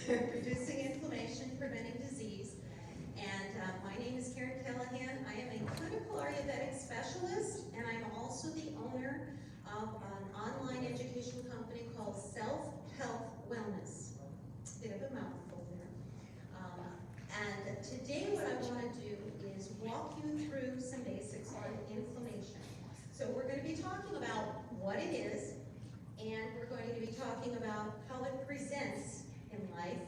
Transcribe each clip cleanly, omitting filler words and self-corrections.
reducing inflammation, preventing disease. And my name is Karen Callahan. I am a clinical Ayurvedic specialist, and I'm also the owner of an online education company called Self-Health Wellness. Bit of a mouthful there. And today what I want to do is walk you through some basics on inflammation. So we're going to be talking about what it is, and we're going to be talking about how it presents in life,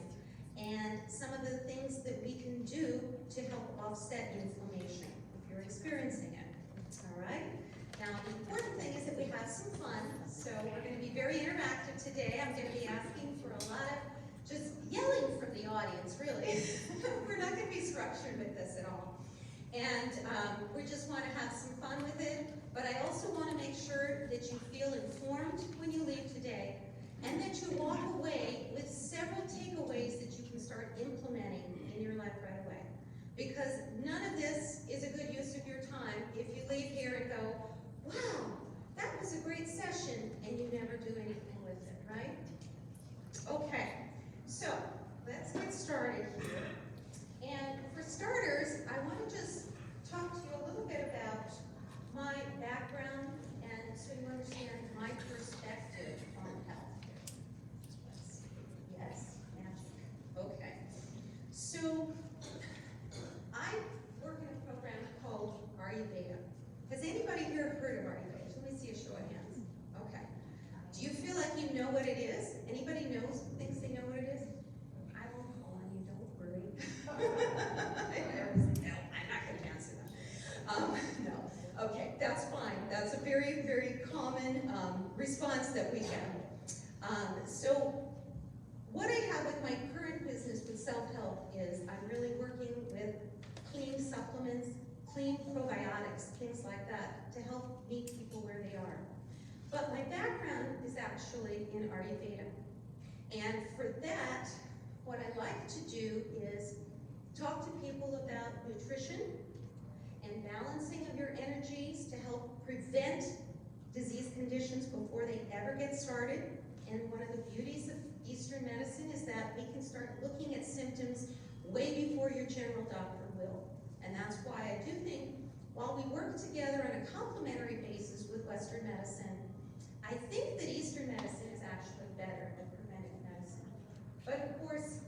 and some of the things that we can do to help offset inflammation if you're experiencing it. All right? Now, the important thing is that we have some fun, so we're going to be very interactive today. I'm going to be asking for a lot of just yelling from the audience, really. We're not going to be structured with this at all. And we just want to have some fun with it, but I also want to make sure that you feel informed when you leave today, and that you walk away with several takeaways that you can start implementing in your life right away. Because none of this is a good use of your time if you leave here and go, wow, that was a great session, and you never do anything with it, right? Okay, so let's get started here. And for starters, I want to just talk to you a little bit about my background and so you understand my perspective on health. Yes? Okay. So I work in a program called Ayurveda. Has anybody here heard of Ayurveda? Let me see a show of hands. Okay. Do you feel like you know what it is? Anybody thinks they know what it is? I won't call on you, don't worry. No, I'm not going to answer that. No. Okay, that's fine. That's a very, very common response that we get. So what I have with my current business with self-help is I'm really working with clean supplements, clean probiotics, things like that, to help meet people where they are. But my background is actually in Ayurveda. And for that, what I like to do is talk to people about nutrition and balancing of your energies to help prevent disease conditions before they ever get started. And one of the beauties of Eastern medicine is that we can start looking at symptoms way before your general doctor will. And that's why I do think while we work together on a complementary basis with Western medicine, I think that Eastern medicine is actually better at preventive medicine. But of course,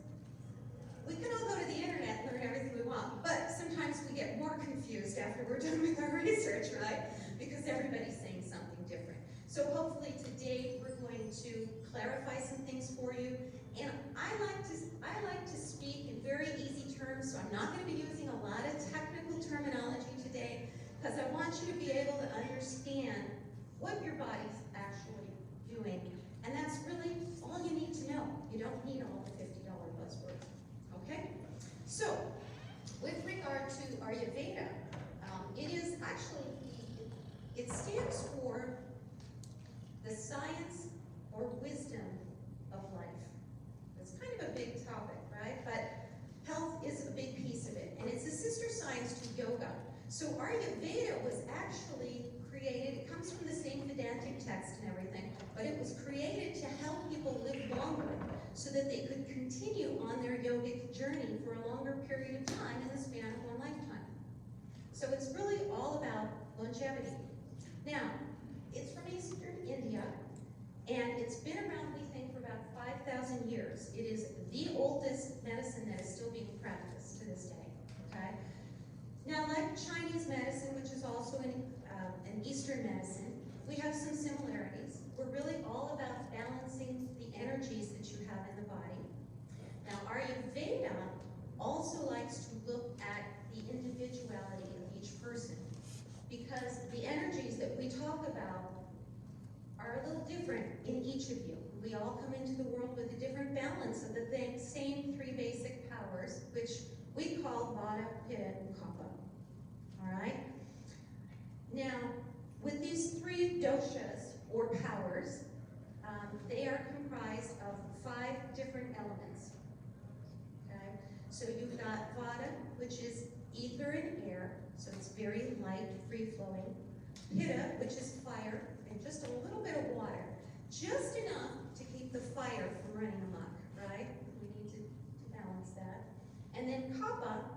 we can all go to the internet and learn everything we want, but sometimes we get more confused after we're done with our research, right? Because everybody's saying something different. So hopefully today we're going to clarify some things for you. And I like to speak in very easy terms, so I'm not going to be using a lot of technical terminology today, because I want you to be able to understand what your body's actually doing. And that's really all you need to know. You don't need all the $50 buzzwords. Okay? So, with regard to Ayurveda, it is actually, it stands for the science or wisdom of life. It's kind of a big topic, right? But health is a big piece of it. And it's a sister science to yoga. So Ayurveda was actually created, it comes from the same Vedantic text and everything, but it was created to help people live longer so that they could continue on their yogic journey for a longer period of time in the span of one lifetime. So it's really all about longevity. Now, it's from Eastern India, and it's been around, we think, for about 5,000 years. It is the oldest medicine that is still being practiced to this day, okay? Now, like Chinese medicine, which is also an Eastern medicine, we have some similarities. We're really all about balancing the energies that you have in the body. Now, Ayurveda also likes to look at the individuality of each person, because the energies that we talk about are a little different in each of you. We all come into the world with a different balance of the same three basic powers, which we call Vata, Pitta, and Kapha. All right? Now, with these three doshas, or powers, they are comprised of 5 different elements. Okay? So you've got Vata, which is ether and air, so it's very light, free-flowing. Pitta, which is fire, and just a little bit of water, just enough to keep the fire from running amok, right? We need to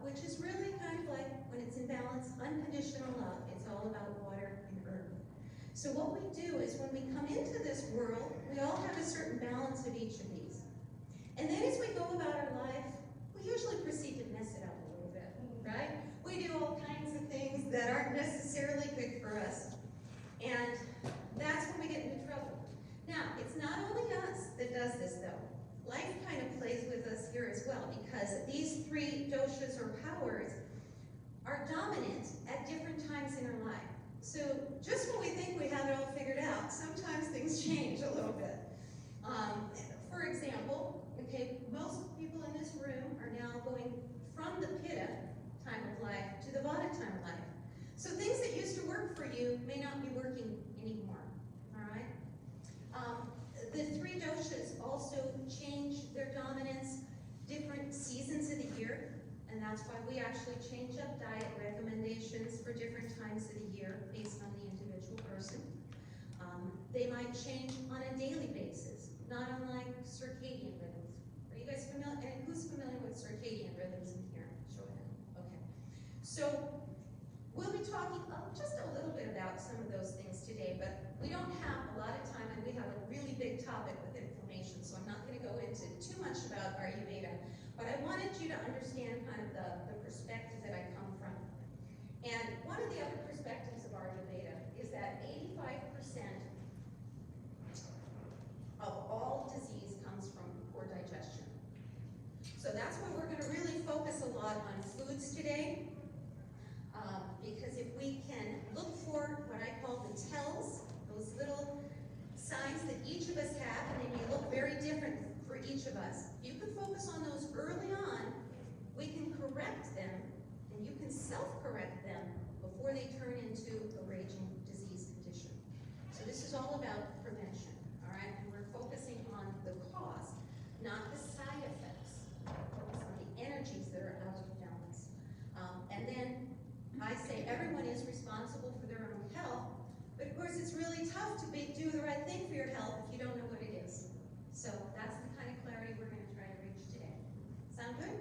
which is really kind of like, when it's in balance, unconditional love. It's all about water and earth. So what we do is when we come into this world, we all have a certain balance of each of these. And then as we go about our life, we usually proceed to mess it up a little bit, right? We do all kinds of things that aren't necessarily good for us. And that's when we get into trouble. Now, it's not only us that does this though. Life kind of plays with us here as well, because these three doshas or powers are dominant at different times in our life. So just when we think we have it all figured out, sometimes things change a little bit. For example, okay, most people in this room are now going from the pitta time of life to the vata time of life. So things that used to work for you may not be working anymore, all right? The three doshas also change their dominance different seasons of the year, and that's why we actually change up diet recommendations for different times of the year based on the individual person. They might change on a daily basis, not unlike circadian rhythms. Are you guys familiar? And who's familiar with circadian rhythms in here? Show of hands. Okay. So we'll be talking just a little bit about some of those things today, but we don't have a lot of time, and we have a really big topic with inflammation, so I'm not going to go into too much about Ayurveda, but I wanted you to understand kind of the perspective that I come from. And one of the other perspectives of Ayurveda is that 85% of all disease comes from poor digestion. So that's why we're going to really focus a lot on foods today. Because if we can look for what I call the tells, those little signs that each of us have, and they may look very different for each of us. If you can focus on those early on, we can correct them, and you can self-correct them before they turn into a raging disease condition. So this is all about prevention, all right? And we're focusing on the cause, not the side effects. Focus on the energies that are out of balance. And then I say everyone is responsible for their own health, but of course it's really tough to do the right thing for your health if you don't know what it is. So that's the kind of clarity we're going to try to reach today. Sound good?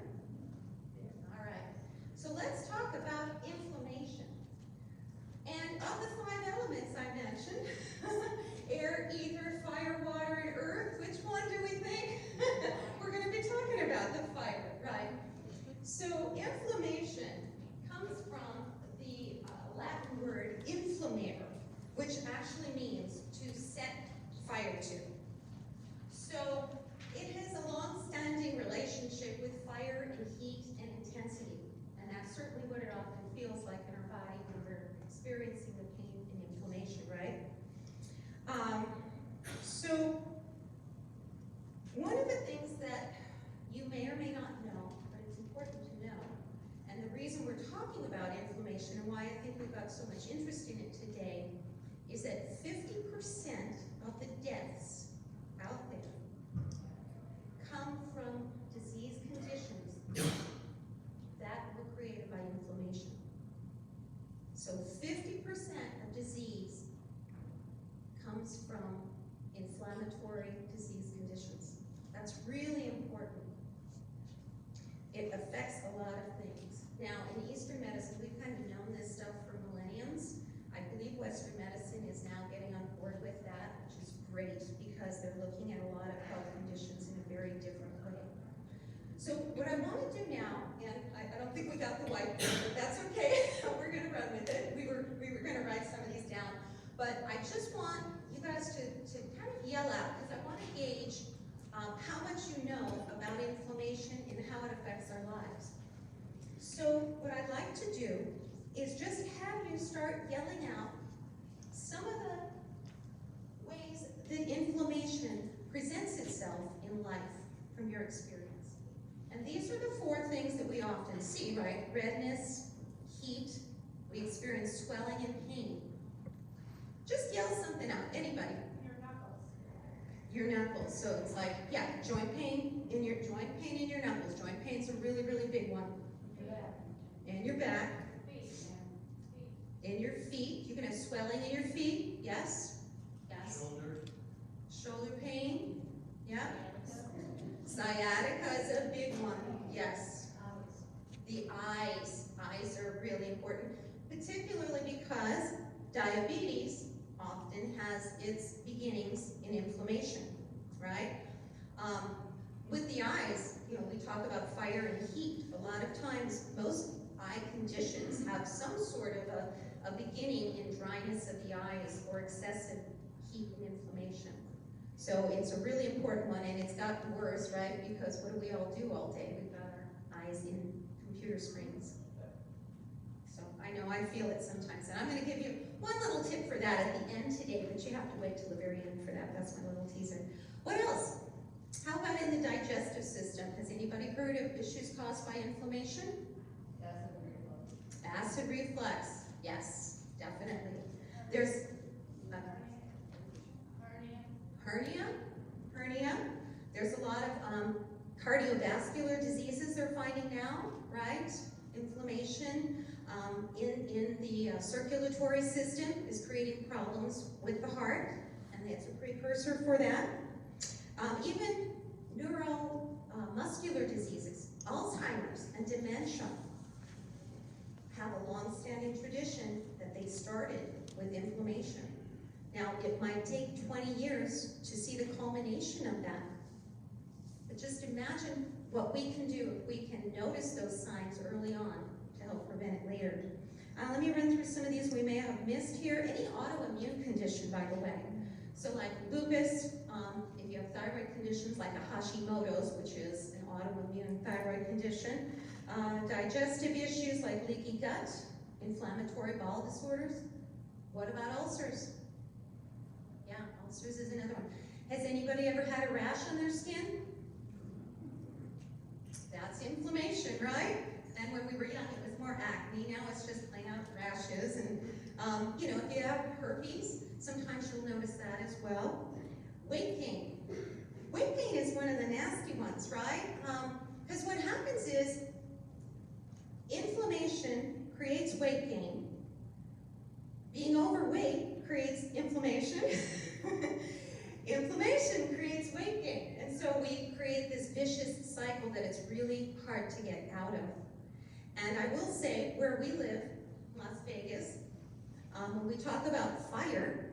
All right. So let's talk about inflammation. And of the 5 elements I mentioned, air, ether, fire, water, and earth, which one do we think we're going to be talking about? The fire, right? So inflammation comes from the Latin word inflammare, which actually means to set fire to. So it has a long-standing relationship with fire and heat and intensity, and that's certainly what it often feels like in our body when we're experiencing the pain and inflammation, right? So one of the things that you may or may not know, but it's important to know, and the reason we're talking about inflammation and why I think we've got so much interest in it today is that 50% of the deaths out there come from disease conditions that were created by inflammation. So 50% of disease comes from inflammatory disease conditions. That's really important. It affects a lot of things. Now, in Eastern medicine, we've kind of known this stuff for millenniums. I believe Western medicine is now getting on board with that, which is great because they're looking at a lot of health conditions in a very different way. So what I want to do now, and I don't think we got the whiteboard, but that's okay. We're going to run with it. We were going to write some of these down, but I just want you guys to kind of yell out because I want to gauge how much you know about inflammation and how it affects our lives. So what I'd like to do is just have you start yelling out some of the ways that inflammation presents itself in life from your experience. And these are the 4 things that we often see, right? Redness, heat, we experience swelling and pain. Just yell something out, anybody. Your knuckles. So it's like, yeah, joint pain in your knuckles. Joint pain's a really, really big one. In your back. In your feet. You can have swelling in your feet. Yes? Yes. Shoulder pain. Yeah. Sciatica is a big one. Yes. The eyes. Eyes are really important, particularly because diabetes often has its beginnings in inflammation, right? With the eyes, we talk about fire and heat. A lot of times, most eye conditions have some sort of a beginning in dryness of the eyes or excessive heat and inflammation. So it's a really important one, and it's gotten worse, right? Because what do we all do all day? We've got our eyes in computer screens. So I know I feel it sometimes, and I'm going to give you one little tip for that at the end today, but you have to wait till the very end for that. That's my little teaser. What else? How about in the digestive system? Has anybody heard of issues caused by inflammation? Acid reflux. Acid reflux. Yes, definitely. There's hernia. There's a lot of cardiovascular diseases they're finding now, right? Inflammation in the circulatory system is creating problems with the heart, and it's a precursor for that. Even neuromuscular diseases, Alzheimer's and dementia, have a long-standing tradition that they started with inflammation. Now, it might take 20 years to see the culmination of that. But just imagine what we can do if we can notice those signs early on to help prevent it later. Let me run through some of these we may have missed here. Any autoimmune condition, by the way. So like lupus, if you have thyroid conditions like a Hashimoto's, which is an autoimmune thyroid condition. Digestive issues like leaky gut, inflammatory bowel disorders. What about ulcers? Yeah, ulcers is another one. Has anybody ever had a rash on their skin? That's inflammation, right? And when we were young, it was more acne. Now it's just plain out rashes. And, if you have herpes, sometimes you'll notice that as well. Weight gain. Weight gain is one of the nasty ones, right? Because what happens is inflammation creates weight gain. Being overweight creates inflammation. Inflammation creates weight gain. And so we create this vicious cycle that it's really hard to get out of. And I will say, where we live, Las Vegas, when we talk about fire,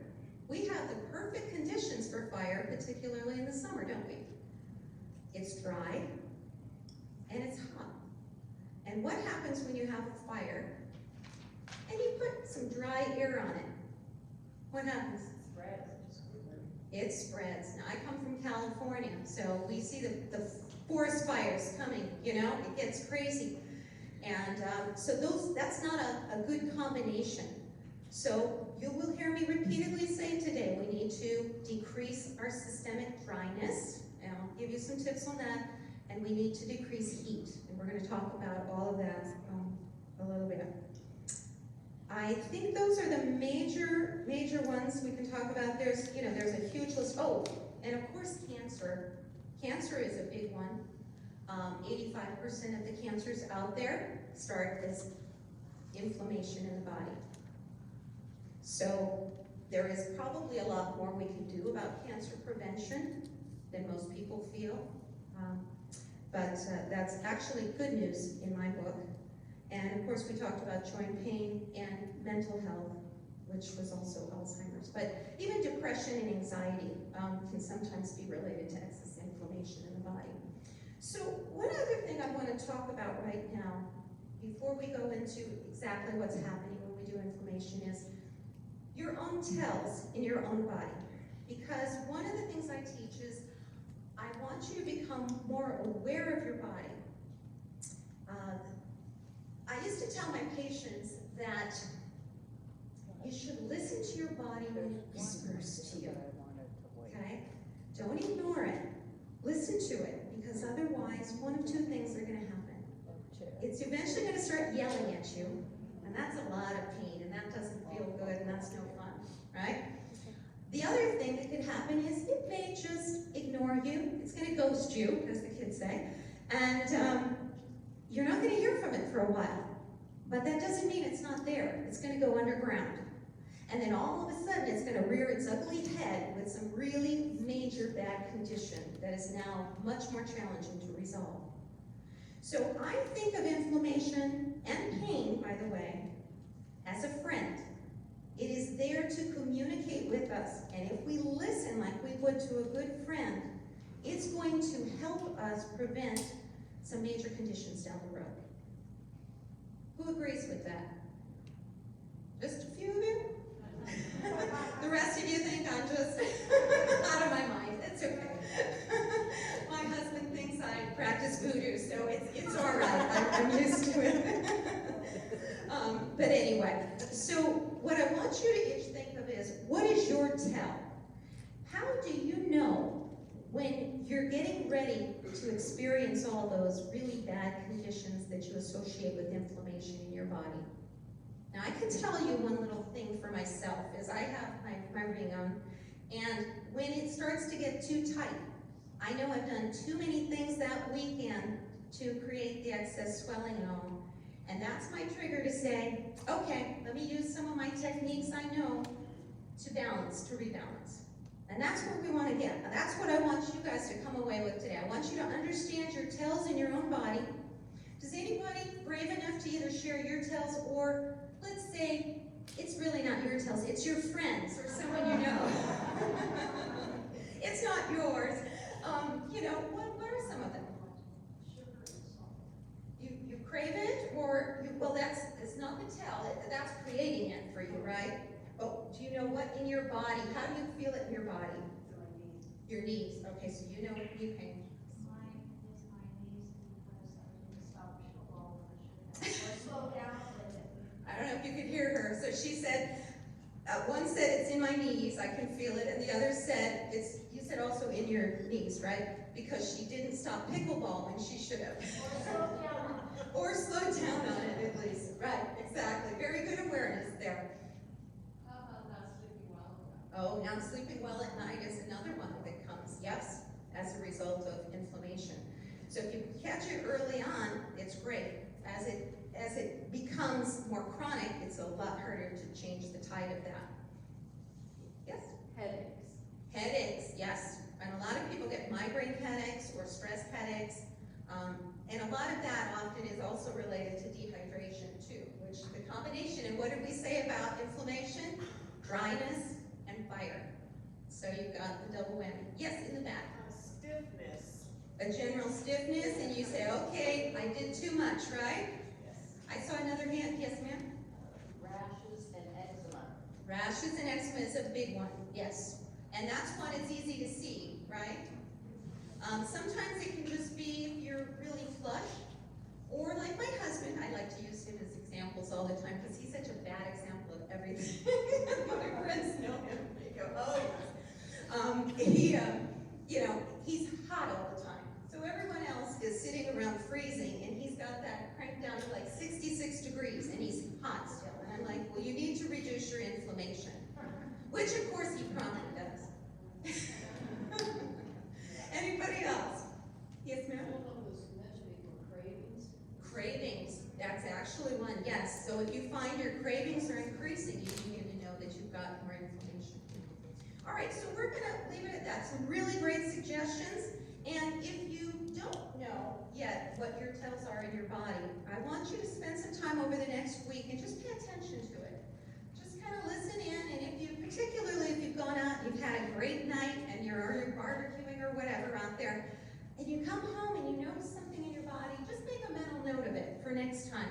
we have the perfect conditions for fire, particularly in the summer, don't we? It's dry and it's hot. And what happens when you have a fire and you put some dry air on it? What happens? It spreads. Now, I come from California, so we see the forest fires coming, it gets crazy. And so that's not a good combination. So you will hear me repeatedly say today, we need to decrease our systemic dryness, and I'll give you some tips on that, and we need to decrease heat. And we're going to talk about all of that a little bit. I think those are the major ones we can talk about. There's a huge list. Oh, and of course cancer. Cancer is a big one. 85% of the cancers out there start as inflammation in the body. So there is probably a lot more we can do about cancer prevention than most people feel. But that's actually good news in my book. And of course we talked about joint pain and mental health, which was also Alzheimer's. But even depression and anxiety can sometimes be related to excess inflammation in the body. So one other thing I want to talk about right now, before we go into exactly what's happening when we do inflammation, is your own tells in your own body. Because one of the things I teach is I want you to become more aware of your body. I used to tell my patients that you should listen to your body when it whispers to you, okay? Don't ignore it. Listen to it, because otherwise one of two things are going to happen. It's eventually going to start yelling at you, and that's a lot of pain, and that doesn't feel good, and that's no fun, right? The other thing that could happen is it may just ignore you. It's going to ghost you, as the kids say, and you're not going to hear from it for a while. But that doesn't mean it's not there. It's going to go underground. And then all of a sudden, it's going to rear its ugly head with some really major bad condition that is now much more challenging to resolve. So I think of inflammation and pain, by the way, as a friend. It is there to communicate with us, and if we listen like we would to a good friend, it's going to help us prevent some major conditions down the road. Who agrees with that? Just a few of you? The rest of you think I'm just out of my mind. It's okay. My husband thinks I practice voodoo, so it's all right. I'm used to it. But anyway, so what I want you to each think of is, what is your tell? How do you know when you're getting ready to experience all those really bad conditions that you associate with inflammation in your body? Now, I can tell you one little thing for myself, is I have my ring on, and when it starts to get too tight, I know I've done too many things that weekend to create the excess swelling and all, and that's my trigger to say, okay, let me use some of my techniques I know to balance, to rebalance. And that's what we want to get. And that's what I want you guys to come away with today. I want you to understand your tells in your own body. Does anybody brave enough to either share your tells, or let's say it's really not your tells, it's your friends or someone you know. It's not yours. What are some of them? You crave it, or it's not the tell, that's creating it for you, right? Oh, do you know what in your body? How do you feel it in your body? Your knees. Okay, so you know what knee pain. Mine is my knees because I didn't stop all I should have. Or slow down with it. I don't know if you could hear her. So she said, one said it's in my knees, I can feel it, and the other said you said also in your knees, right? Because she didn't stop pickleball when she should have. Or slow down. Or slow down on it at least. Right, exactly. Very good awareness there. How about not sleeping well? Oh, not sleeping well at night is another one that comes, yes, as a result of inflammation. So if you catch it early on, it's great. As it becomes more chronic, it's a lot harder to change the tide of that. Yes? Headaches. Headaches, yes. And a lot of people get migraine headaches or stress headaches. And a lot of that often is also related to dehydration too, which the combination, and what did we say about inflammation? Dryness and fire. So you've got the double whammy. Yes, in the back. Stiffness. A general stiffness, and you say, okay, I did too much, right? Yes. I saw another hand. Yes, ma'am? Rashes and eczema. Rashes and eczema is a big one, yes. And that's one it's easy to see, right? Sometimes it can just be if you're really flush, or like my husband, I like to use him as examples all the time because he's such a bad example of everything. My friends know him, they go, oh yes. He's hot all the time. So everyone else is sitting around freezing, and he's got that cranked down to like 66 degrees, and he's hot still. And I'm like, well, you need to reduce your inflammation, which of course he promptly does. Anybody else? Yes, ma'am? Cravings, that's actually one, yes. So if you find your cravings are increasing, you need to know that you've got more inflammation. All right, so we're gonna leave it at that. Some really great suggestions. And if you don't know yet what your tells are in your body, I want you to spend some time over the next week and just pay attention to it. Just kind of listen in, and particularly if you've gone out and you've had a great night and you're barbecuing or whatever out there, and you come home and you notice something in your body, just make a mental note of it for next time.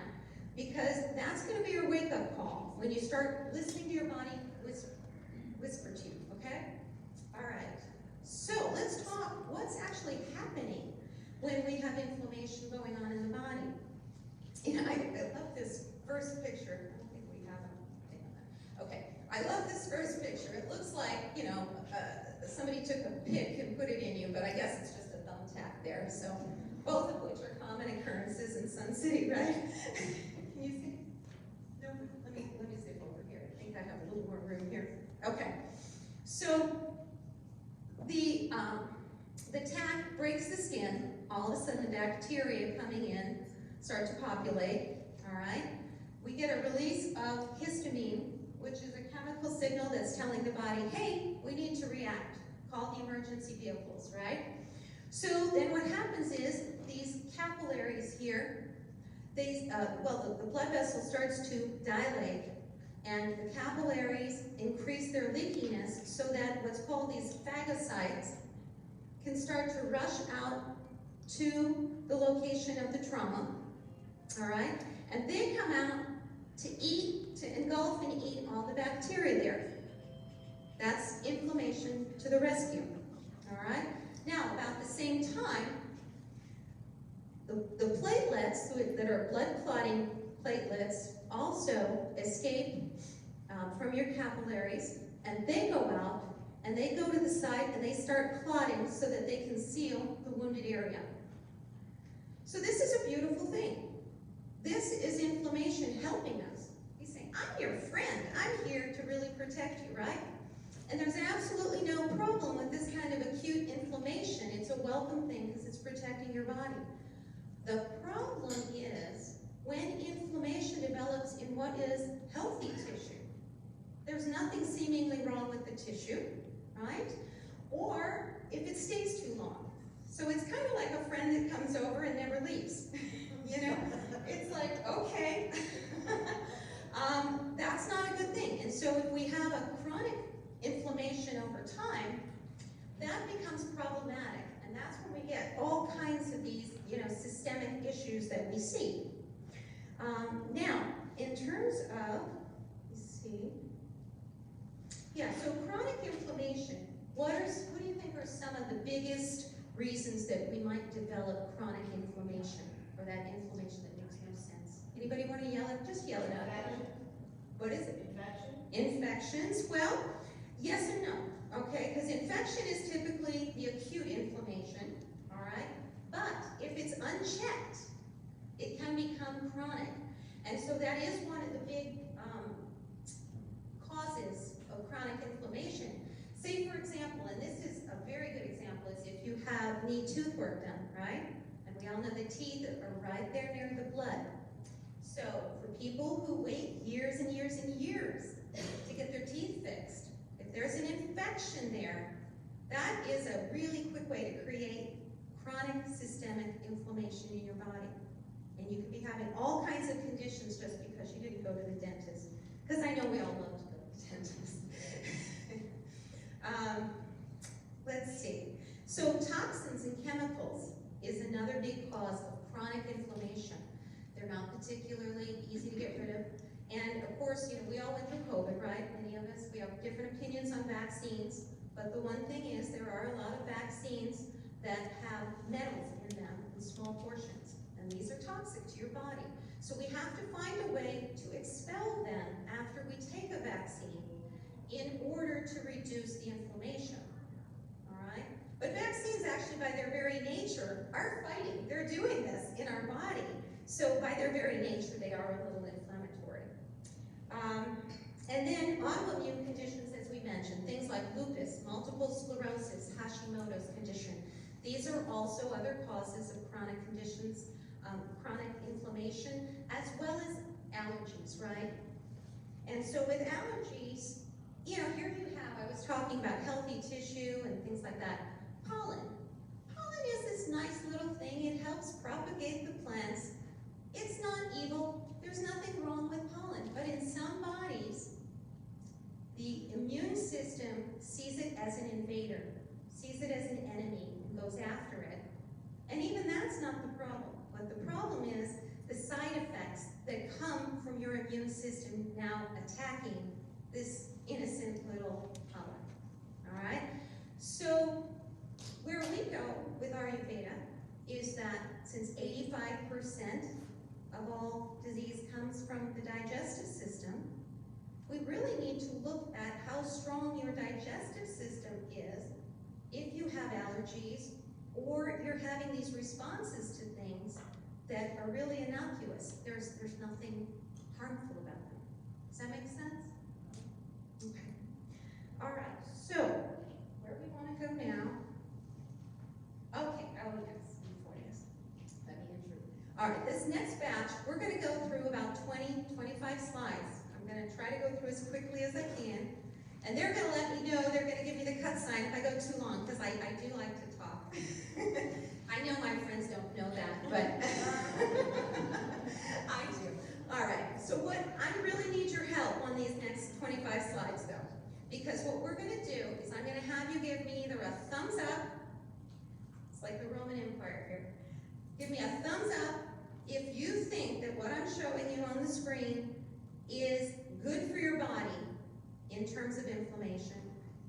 Because that's going to be your wake-up call when you start listening to your body whisper to you, okay? All right. So let's talk what's actually happening when we have inflammation going on in the body. And I love this first picture. I don't think we have it. Okay. I love this first picture. It looks like, somebody took a pick and put it in you, but I guess it's just a thumbtack there. So both of which are common occurrences in Sun City, right? Can you see? No, let me zip over here. I think I have a little more room here. Okay. So the tack breaks the skin. All of a sudden, the bacteria coming in start to populate. All right. We get a release of histamine, which is a chemical signal that's telling the body, hey, we need to react. Call the emergency vehicles, right? So then what happens is these capillaries here the blood vessel starts to dilate, and the capillaries increase their leakiness so that what's called these phagocytes can start to rush out to the location of the trauma, all right? And they come out to engulf and eat all the bacteria there. That's inflammation to the rescue, all right? Now, about the same time, the platelets that are blood clotting platelets also escape from your capillaries, and they go out and they go to the site and they start clotting so that they can seal the wounded area. So this is a beautiful thing. This is inflammation helping us. He's saying, I'm your friend. I'm here to really protect you, right? And there's absolutely no problem with this kind of acute inflammation. It's a welcome thing because it's protecting your body. The problem is when inflammation develops in what is healthy tissue. There's nothing seemingly wrong with the tissue, right? Or if it stays too long. So it's kind of like a friend that comes over and never leaves. You know, it's like, okay, that's not a good thing. And so if we have a chronic inflammation over time, that becomes problematic. And that's when we get all kinds of these, systemic issues that we see. Now, in terms of, so chronic inflammation, what do you think are some of the biggest reasons that we might develop chronic inflammation, or that inflammation that makes no sense? Anybody want to yell it? Just yell it out. Infection. What is it? Infection. Infections? Well, yes and no, okay? Because infection is typically the acute inflammation, all right? But if it's unchecked, it can become chronic. And so that is one of the big causes of chronic inflammation. Say, for example, and this is a very good example, is if you need tooth work done, right? And we all know the teeth are right there near the blood. So for people who wait years and years and years to get their teeth fixed, if there's an infection there, that is a really quick way to create chronic systemic inflammation in your body. And you could be having all kinds of conditions just because you didn't go to the dentist. Because I know we all love to go to the dentist. Let's see. So toxins and chemicals is another big cause of chronic inflammation. They're not particularly easy to get rid of. And of course, we all went through COVID, right? Many of us, we have different opinions on vaccines. But the one thing is there are a lot of vaccines that have metals in them in small portions. And these are toxic to your body. So we have to find a way to expel them after we take a vaccine in order to reduce the inflammation, all right? But vaccines actually, by their very nature, are fighting. They're doing this in our body. So by their very nature, they are a little inflammatory. And then autoimmune conditions, as we mentioned, things like lupus, multiple sclerosis, Hashimoto's condition. These are also other causes of chronic conditions, chronic inflammation, as well as allergies, right? And so with allergies, here you have, I was talking about healthy tissue and things like that. Pollen. Pollen is this nice little thing. It helps propagate the plants. It's not evil. There's nothing wrong with pollen. But in some bodies, the immune system sees it as an invader, sees it as an enemy, and goes after it. And even that's not the problem. What the problem is the side effects that come from your immune system now attacking this innocent little pollen, all right? So where we go with Ayurveda is that since 85% of all disease comes from the digestive system, we really need to look at how strong your digestive system is if you have allergies or you're having these responses to things that are really innocuous. There's nothing harmful about them. Does that make sense? Okay. All right, so where we want to go now? Okay, oh yes, before yes. Let me intro. All right, this next batch, we're going to go through about 20, 25 slides. I'm going to try to go through as quickly as I can. And they're going to let me know, they're going to give me the cut sign if I go too long, because I do like to talk. I know my friends don't know that, but 25 slides though. Because what we're gonna do is I'm gonna have you give me either a thumbs up, it's like the Roman Empire here. Give me a thumbs up if you think that what I'm showing you on the screen is good for your body in terms of inflammation,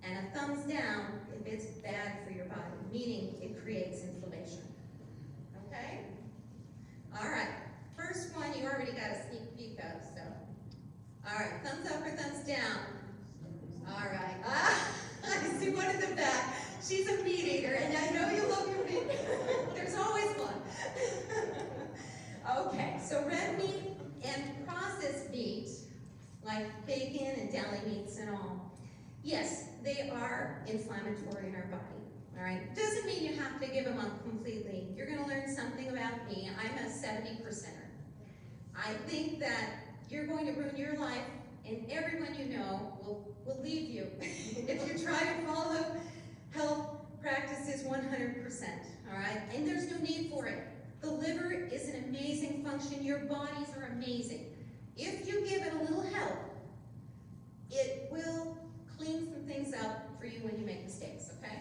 and a thumbs down if it's bad for your body, meaning it creates inflammation. Okay? All right. First one, you already got a sneak peek of, so. All right, thumbs up or thumbs down? All right. Ah, I see one in the back. She's a meat eater, and I know you love your meat. There's always one. Okay, so red meat and processed meat, like bacon and deli meats and all, yes, they are inflammatory in our body. All right, doesn't mean you have to give them up completely. You're going to learn something about me. I'm a 70%er. I think that you're going to ruin your life, and everyone you know will leave you if you try to follow health practices 100%. All right, and there's no need for it. The liver is an amazing function. Your bodies are amazing. If you give it a little help, it will clean some things up for you when you make mistakes, okay?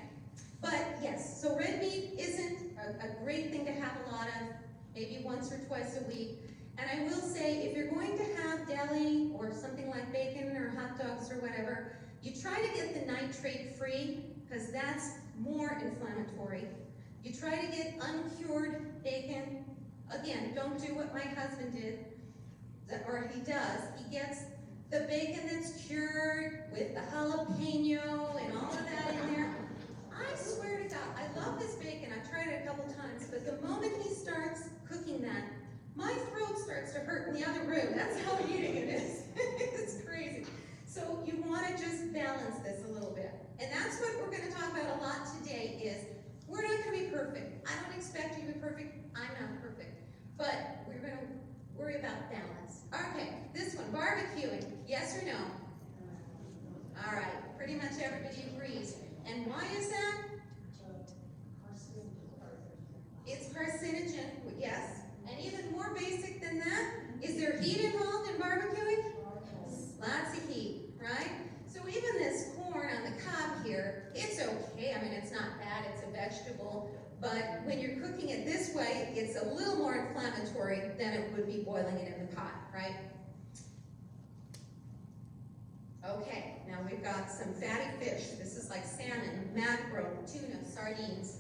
But yes, so red meat isn't a great thing to have a lot of, maybe once or twice a week. And I will say, if you're going to have deli or something like bacon or hot dogs or whatever, you try to get the nitrate free, because that's more inflammatory. You try to get uncured bacon. Again, don't do what my husband did, or he does. He gets the bacon that's cured with the jalapeno and all of that in there. I swear to God, I love this bacon. I've tried it a couple times, but the moment he starts cooking that, my throat starts to hurt in the other room. That's how eating it is. It's crazy. So you want to just balance this a little bit. And that's what we're going to talk about a lot today is, we're not going to be perfect. I don't expect you to be perfect. I'm not perfect. But we're going to worry about balance. Okay, this one, barbecuing. Yes or no? All right, pretty much everybody agrees. And why is that? It's carcinogen, yes. And even more basic than that, is there heat involved in barbecuing? Lots of heat, right? So even this corn on the cob here, it's okay. I mean, it's not bad, it's a vegetable. But when you're cooking it this way, it's a little more inflammatory than it would be boiling it in the pot, right? Okay, now we've got some fatty fish. This is like salmon, mackerel, tuna, sardines.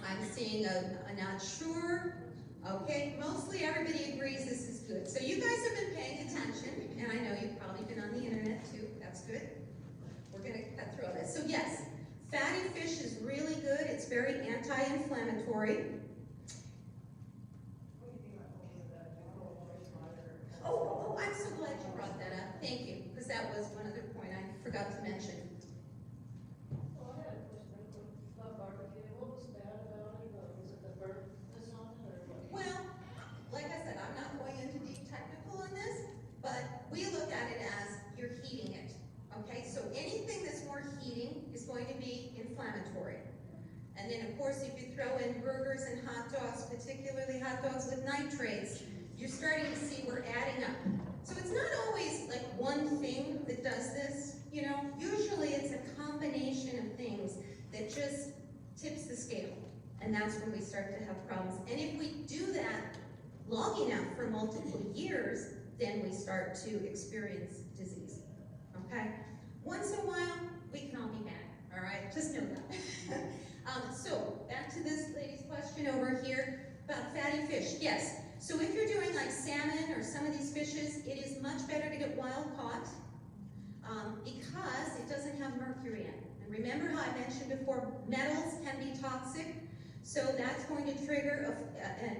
I'm seeing a not sure. Okay, mostly everybody agrees this is good. So you guys have been paying attention, and I know you've probably been on the internet too. That's good. We're going to cut through all this. So yes, fatty fish is really good. It's very anti-inflammatory. Oh, I'm so glad you brought that up. Thank you, because that was one other point I forgot to mention. Well, I had a question about barbecue. What was bad about it? Was it the burntness on it, or what? Well, like I said, I'm not going into deep technical on this, but we look at it as you're heating it. Okay, so anything that's more heating is going to be inflammatory. And then, of course, if you throw in burgers and hot dogs, particularly hot dogs with nitrates, you're starting to see we're adding up. So it's not always like one thing that does this, you know. Usually it's a combination of things that just tips the scale. And that's when we start to have problems. And if we do that long enough for multiple years, then we start to experience disease. Okay? Once in a while, we can all be bad. All right? Just know that. So back to this lady's question over here about fatty fish. Yes. So if you're doing like salmon or some of these fishes, it is much better to get wild caught because it doesn't have mercury in it. And remember how I mentioned before, metals can be toxic, so that's going to trigger an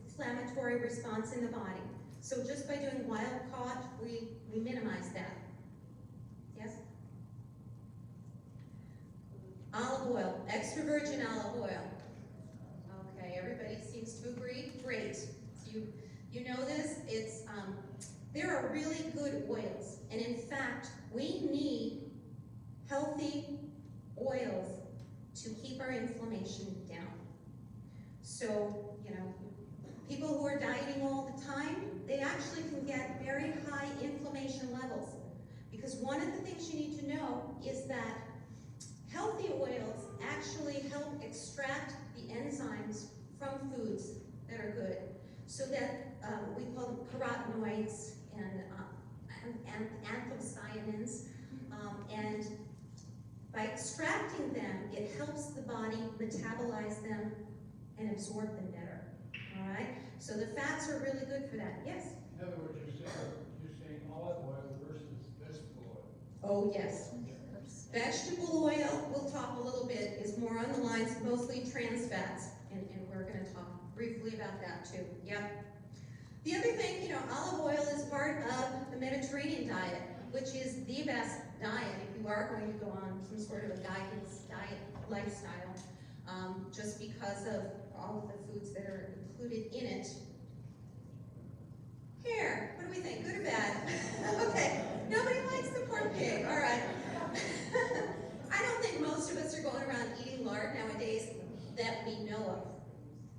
inflammatory response in the body. So just by doing wild caught, we minimize that. Yes? Olive oil, extra virgin olive oil. Okay, everybody seems to agree. Great. You know this, there are really good oils, and in fact, we need healthy oils to keep our inflammation down. So, you know, people who are dieting all the time, they actually can get very high inflammation levels Because one of the things you need to know is that healthy oils actually help extract the enzymes from foods that are good. So that we call them carotenoids and anthocyanins. And by extracting them, it helps the body metabolize them and absorb them better. All right? So the fats are really good for that. Yes? In other words, you're saying olive oil versus vegetable oil. Oh, yes. Vegetable oil, we'll talk a little bit, is more on the lines, mostly trans fats, and we're going to talk briefly about that too. Yep. The other thing, you know, olive oil is part of the Mediterranean diet, which is the best diet if you are going to go on some sort of a guidance diet lifestyle, just because of all of the foods that are included in it. Here, what do we think? Good or bad? Okay, nobody likes the pork pig. All right. I don't think most of us are going around eating lard nowadays that we know of,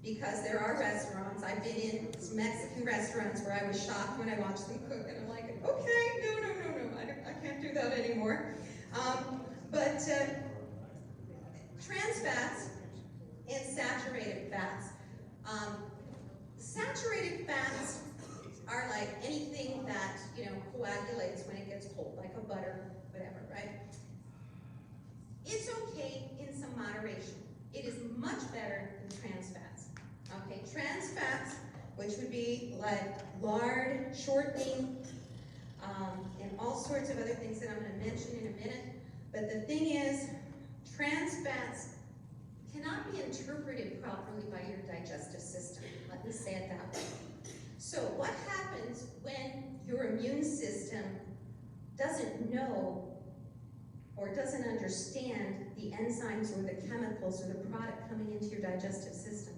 because there are restaurants. I've been in some Mexican restaurants where I was shocked when I watched them cook, and I'm like, okay, no, I can't do that anymore. But trans fats and saturated fats. Saturated fats are like anything that, you know, coagulates when it gets cold, like a butter, whatever, right? It's okay in some moderation. It is much better than trans fats. Okay, trans fats, which would be like lard, shortening, and all sorts of other things that I'm going to mention in a minute. But the thing is, trans fats cannot be interpreted properly by your digestive system. Let me say it that way. So what happens when your immune system doesn't know or doesn't understand the enzymes or the chemicals or the product coming into your digestive system?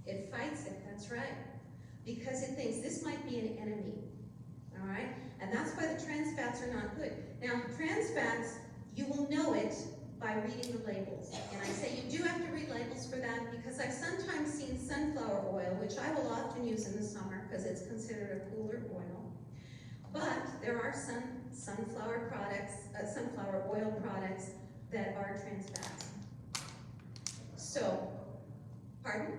It fights it, that's right. Because it thinks this might be an enemy, all right? And that's why the trans fats are not good. Now, trans fats, you will know it by reading the labels. And I say you do have to read labels for that, because I've sometimes seen sunflower oil, which I will often use in the summer because it's considered a cooler oil. But there are some sunflower oil products that are trans fats. So, pardon?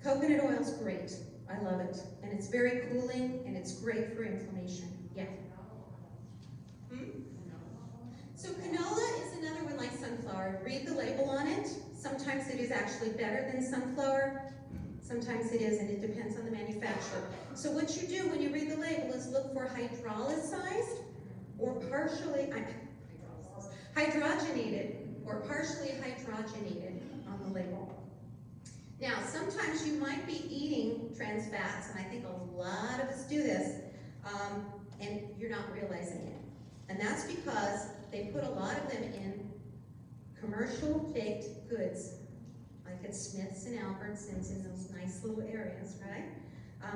Coconut oil is great. I love it. And it's very cooling, and it's great for inflammation. Yeah. So canola is another one like sunflower. Read the label on it. Sometimes it is actually better than sunflower. Sometimes it isn't. It depends on the manufacturer. So what you do when you read the label is look for hydrolyzed or partially hydrogenated or partially hydrogenated on the label. Now, sometimes you might be eating trans fats, and I think a lot of us do this, and you're not realizing it. And that's because they put a lot of them in commercial baked goods, like at Smith's and Albertsons in those nice little areas, right?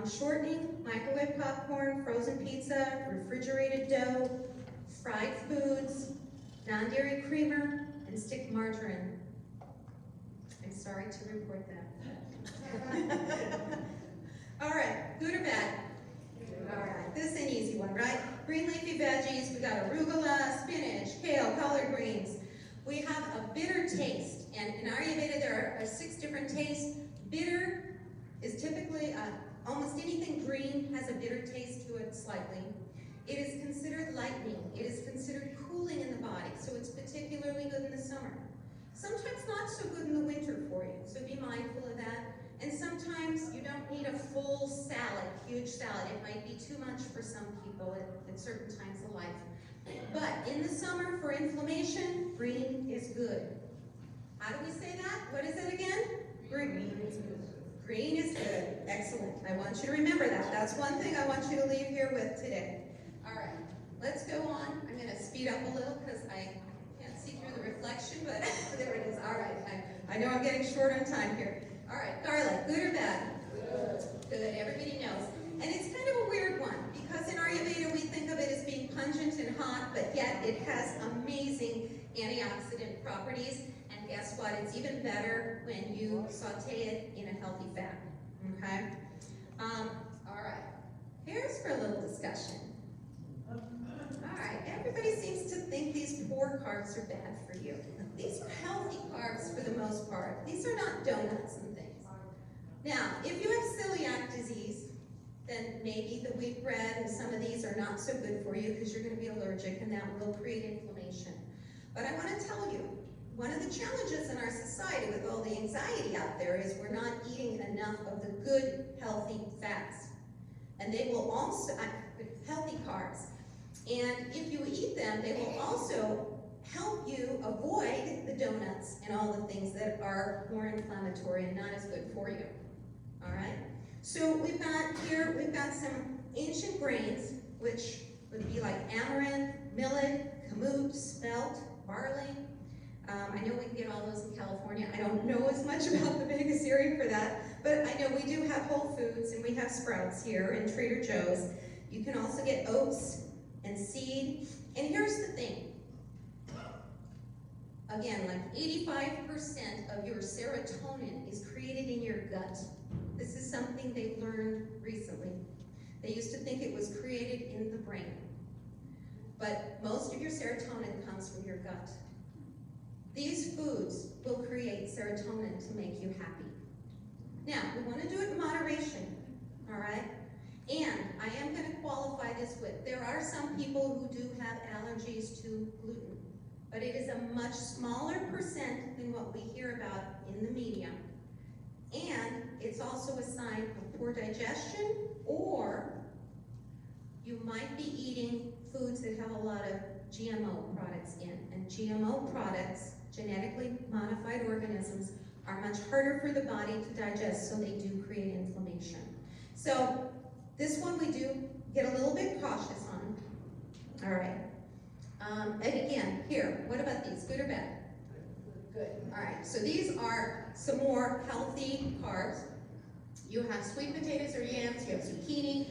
Shortening, microwave popcorn, frozen pizza, refrigerated dough, fried foods, non-dairy creamer, and stick margarine. I'm sorry to report that. All right, good or bad? All right, this is an easy one, right? Green leafy veggies, we got arugula, spinach, kale, collard greens. We have a bitter taste, and in Ayurveda there are 6 different tastes. Bitter is typically, almost anything green has a bitter taste to it slightly. It is considered lightening. It is considered cooling in the body, so it's particularly good in the summer. Sometimes not so good in the winter for you, so be mindful of that. And sometimes you don't need a full salad, huge salad. It might be too much for some people at certain times of life. But in the summer, for inflammation, green is good. How do we say that? What is it again? Green is good. Green is good. Excellent. I want you to remember that. That's one thing I want you to leave here with today. All right, let's go on. I'm going to speed up a little because I can't see through the reflection, but there it is. All right, I know I'm getting short on time here. All right, garlic, good or bad? Good, everybody knows. And it's kind of a weird one, because in Ayurveda we think of it as being pungent and hot, but yet it has amazing antioxidant properties. And guess what? It's even better when you saute it in a healthy fat, okay? All right, here's for a little discussion. All right, everybody seems to think these poor carbs are bad for you. These are healthy carbs for the most part. These are not donuts and things. Now, if you have celiac disease, then maybe the wheat bread and some of these are not so good for you because you're going to be allergic and that will create inflammation. But I want to tell you, one of the challenges in our society with all the anxiety out there is we're not eating enough of the good, healthy fats. And they will also, healthy carbs. And if you eat them, they will also help you avoid the donuts and all the things that are more inflammatory and not as good for you. All right? So we've got some ancient grains, which would be like amaranth, millet, kamut, spelt, barley. I know we can get all those in California. I don't know as much about the Vegas area for that, but I know we do have Whole Foods and we have Sprouts here and Trader Joe's. You can also get oats and seed. And here's the thing. Again, like 85% of your serotonin is created in your gut. This is something they've learned recently. They used to think it was created in the brain. But most of your serotonin comes from your gut. These foods will create serotonin to make you happy. Now, we want to do it in moderation, all right? And I am going to qualify this with, there are some people who do have allergies to gluten, but it is a much smaller percent than what we hear about in the media. And it's also a sign of poor digestion, or you might be eating foods that have a lot of GMO products in. And GMO products, genetically modified organisms, are much harder for the body to digest, so they do create inflammation. So this one we do get a little bit cautious on. All right. And again, here, what about these? Good or bad? Good. All right. So these are some more healthy carbs. You have sweet potatoes or yams. You have zucchini.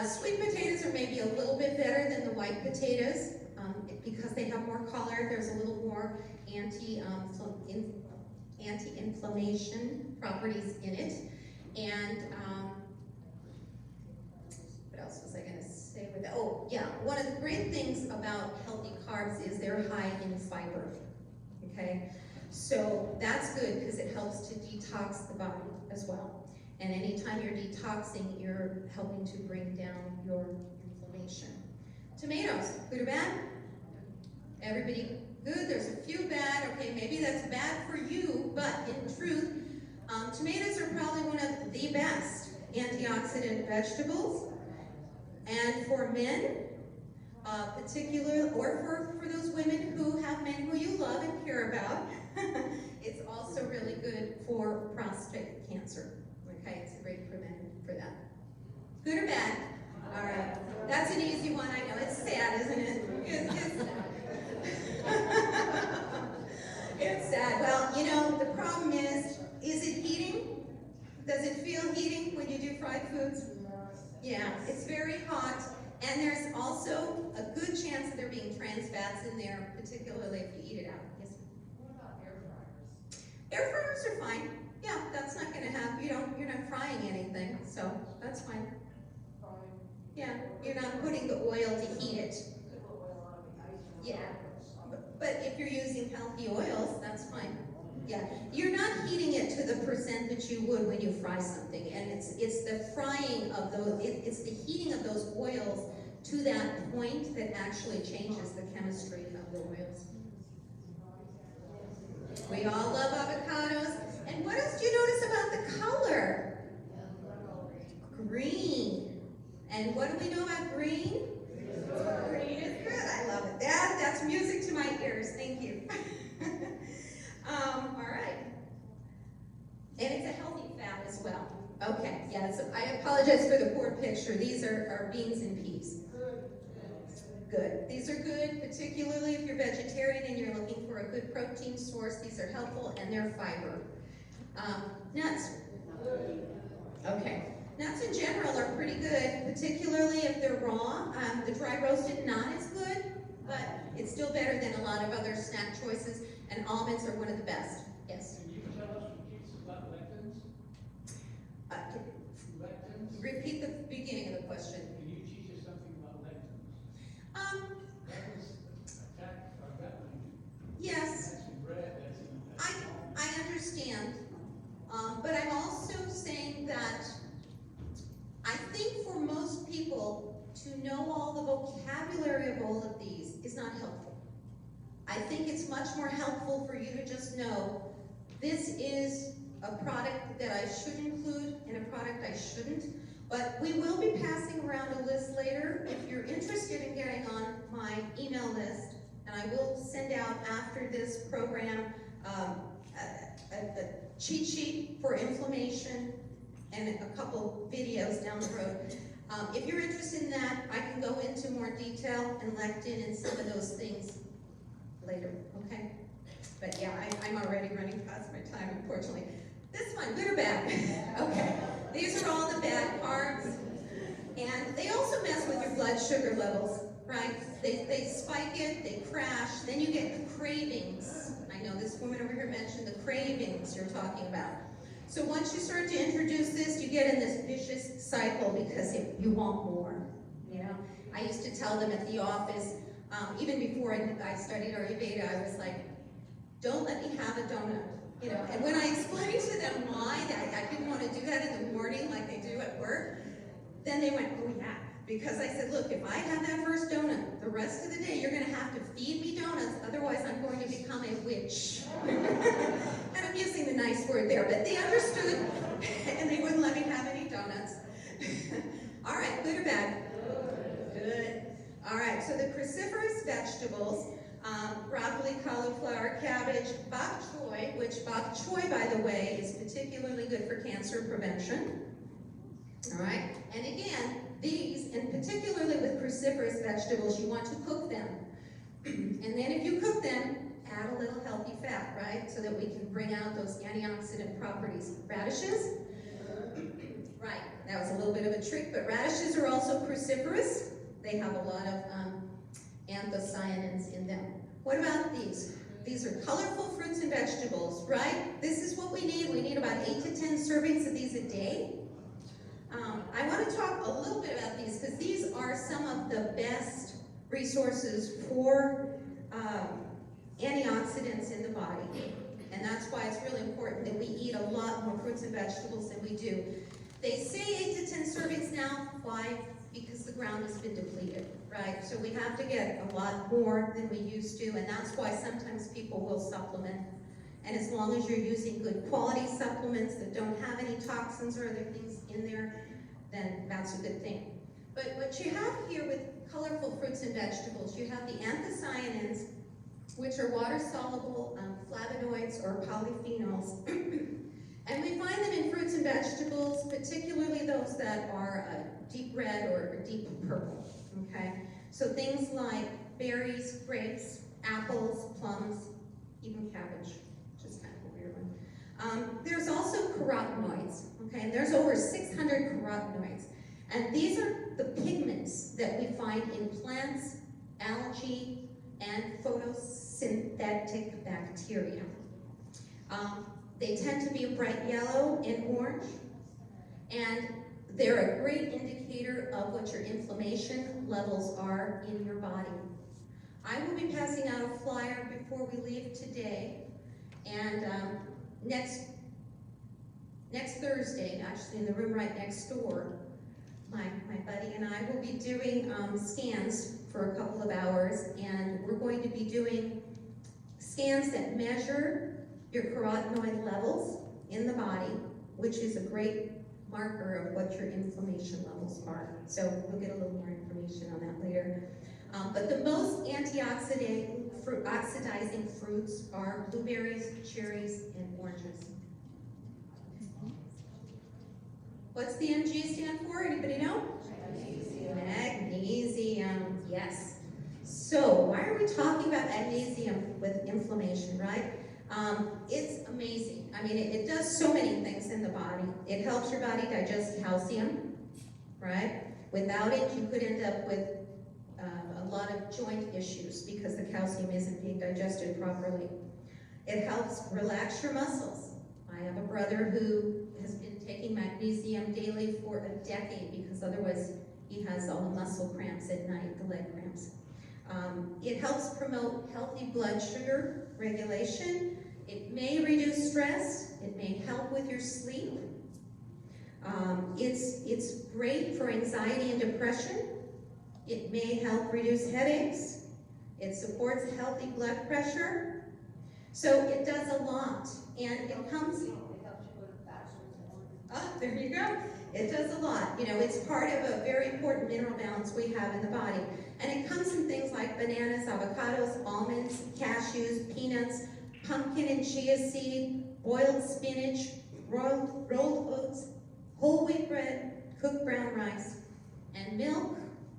Sweet potatoes are maybe a little bit better than the white potatoes because they have more color. There's a little more anti-inflammation properties in it. And what else was I going to say with that? Oh, yeah. One of the great things about healthy carbs is they're high in fiber. Okay? So that's good because it helps to detox the body as well. And anytime you're detoxing, you're helping to bring down your inflammation. Tomatoes, good or bad? Everybody good? There's a few bad. Okay, maybe that's bad for you, but in truth, tomatoes are probably one of the best antioxidant vegetables. And for men, particular, or for those women who have men who you love and care about, it's also really good for prostate cancer. Okay, it's a great preventive for that. Good or bad? All right, that's an easy one. I know it's sad, isn't it? It's sad. It's sad. Well, you know, the problem is it heating? Does it feel heating when you do fried foods? Yeah, it's very hot, and there's also a good chance of there being trans fats in there, particularly if you eat it out. Yes, ma'am? What about air fryers? Air fryers are fine. Yeah, that's not going to have, you're not frying anything, so that's fine. Frying? Yeah, you're not putting the oil to heat it. They put oil on it, ice. Yeah, but if you're using healthy oils, that's fine. Yeah, you're not heating it to the percent that you would when you fry something, and it's the frying of those, it's the heating of those oils to that point that actually changes the chemistry of the oils. We all love avocados. And what else do you notice about the color? Green. And what do we know about green? Green is good. I love it. That's music to my ears. Thank you. All right. And it's a healthy fat as well. Okay. Yeah. So I apologize for the poor picture. These are beans and peas. Good. These are good, particularly if you're vegetarian and you're looking for a good protein source. These are helpful and they're fiber. Nuts. Okay. Nuts in general are pretty good, particularly if they're raw. The dry roasted not as good, but it's still better than a lot of other snack choices, and almonds are one of the best. Yes? Can you tell us about lectins? Lectins? Repeat the beginning of the question. Can you teach us something about lectins? something that I think for most people to know all the vocabulary of all of these is not helpful. I think it's much more helpful for you to just know this is a product that I should include and a product I shouldn't. But we will be passing around a list later. If you're interested in getting on my email list, and I will send out after this program a cheat sheet for inflammation and a couple videos down the road. If you're interested in that, I can go into more detail and lectin and some of those things later, okay? But yeah, I'm already running past my time, unfortunately. This one, good or bad? Okay, these are all the bad parts. And they also mess with your blood sugar levels, right? They spike it, they crash, then you get the cravings. I know this woman over here mentioned the cravings you're talking about. So once you start to introduce this, you get in this vicious cycle because you want more, you know? I used to tell them at the office, even before I studied Ayurveda, I was like, don't let me have a donut, you know? And when I explained to them why I didn't want to do that in the morning like they do at work, then they went, oh yeah. Because I said, look, if I have that first donut, the rest of the day you're going to have to feed me donuts, otherwise I'm going to become a witch. And I'm using the nice word there, but they understood, and they wouldn't let me have any donuts. All right, good or bad? Good. All right, so the cruciferous vegetables, broccoli, cauliflower, cabbage, bok choy, which bok choy, by the way, is particularly good for cancer prevention. All right, and again, these, and particularly with cruciferous vegetables, you want to cook them. And then if you cook them, add a little healthy fat, right? So that we can bring out those antioxidant properties. Radishes? Right, that was a little bit of a trick, but radishes are also cruciferous. They have a lot of anthocyanins in them. What about these? These are colorful fruits and vegetables, right? This is what we need. We need about 8 to 10 servings of these a day. I want to talk a little bit about these because these are some of the best resources for antioxidants in the body. And that's why it's really important that we eat a lot more fruits and vegetables than we do. They say 8 to 10 servings now. Why? Because the ground has been depleted, right? So we have to get a lot more than we used to, and that's why sometimes people will supplement. And as long as you're using good quality supplements that don't have any toxins or other things in there, then that's a good thing. But what you have here with colorful fruits and vegetables, you have the anthocyanins, which are water-soluble flavonoids or polyphenols. And we find them in fruits and vegetables, particularly those that are deep red or deep purple, okay? So things like berries, grapes, apples, plums, even cabbage, which is kind of a weird one. There's also carotenoids, okay? And there's over 600 carotenoids. And these are the pigments that we find in plants, algae, and photosynthetic bacteria. They tend to be a bright yellow and orange, and they're a great indicator of what your inflammation levels are in your body. I will be passing out a flyer before we leave today, and next Thursday, actually in the room right next door, my buddy and I will be doing scans for a couple of hours, and we're going to be doing scans that measure your carotenoid levels in the body, which is a great marker of what your inflammation levels are. So we'll get a little more information on that later. But the most oxidizing fruits are blueberries, cherries, and oranges. What's the Mg stand for? Anybody know? Magnesium. Magnesium, yes. So why are we talking about magnesium with inflammation, right? It's amazing. I mean, it does so many things in the body. It helps your body digest calcium, right? Without it, you could end up with a lot of joint issues because the calcium isn't being digested properly. It helps relax your muscles. I have a brother who has been taking magnesium daily for a decade because otherwise he has all the muscle cramps at night, the leg cramps. It helps promote healthy blood sugar regulation. It may reduce stress. It may help with your sleep. It's great for anxiety and depression. It may help reduce headaches. It supports healthy blood pressure. So it does a lot. And it comes... It helps you with bachelor's. Ah, there you go. It does a lot. You know, it's part of a very important mineral balance we have in the body. And it comes in things like bananas, avocados, almonds, cashews, peanuts, pumpkin and chia seed, boiled spinach, rolled oats, whole wheat bread, cooked brown rice, and milk,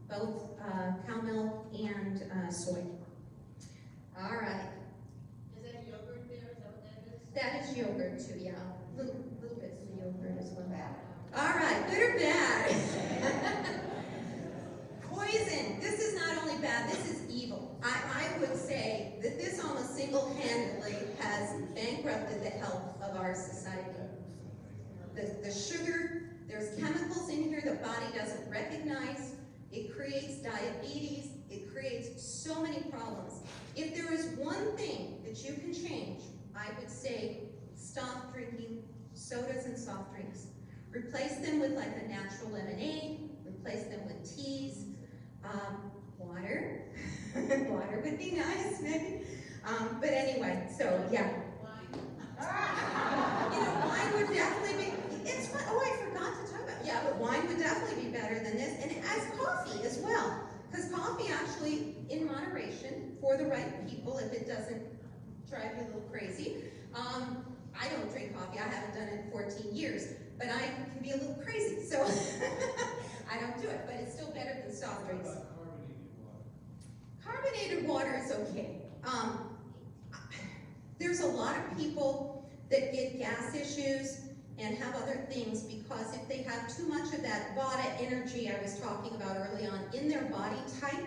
both cow milk and soy. All right. Is that yogurt there? Is that what that is? That is yogurt too, yeah. Little bits of yogurt as well. All right, good or bad? Poison. This is not only bad, this is evil. I would say that this almost single-handedly has bankrupted the health of our society. The sugar, there's chemicals in here the body doesn't recognize. It creates diabetes. It creates so many problems. If there is one thing that you can change, I would say stop drinking sodas and soft drinks. Replace them with like a natural lemonade. Replace them with teas. Water. Water would be nice, maybe. But anyway, so yeah. You know, wine would definitely be, it's fun. Oh, I forgot to talk about, yeah, but wine would definitely be better than this, and as coffee as well. Because coffee actually, in moderation, for the right people, if it doesn't drive you a little crazy. I don't drink coffee, I haven't done it in 14 years, but I can be a little crazy, so I don't do it, but it's still better than soft drinks. What about Carbonated carbonated water? water is okay. There's a lot of people that get gas issues and have other things because if they have too much of that Vata energy I was talking about early on in their body type,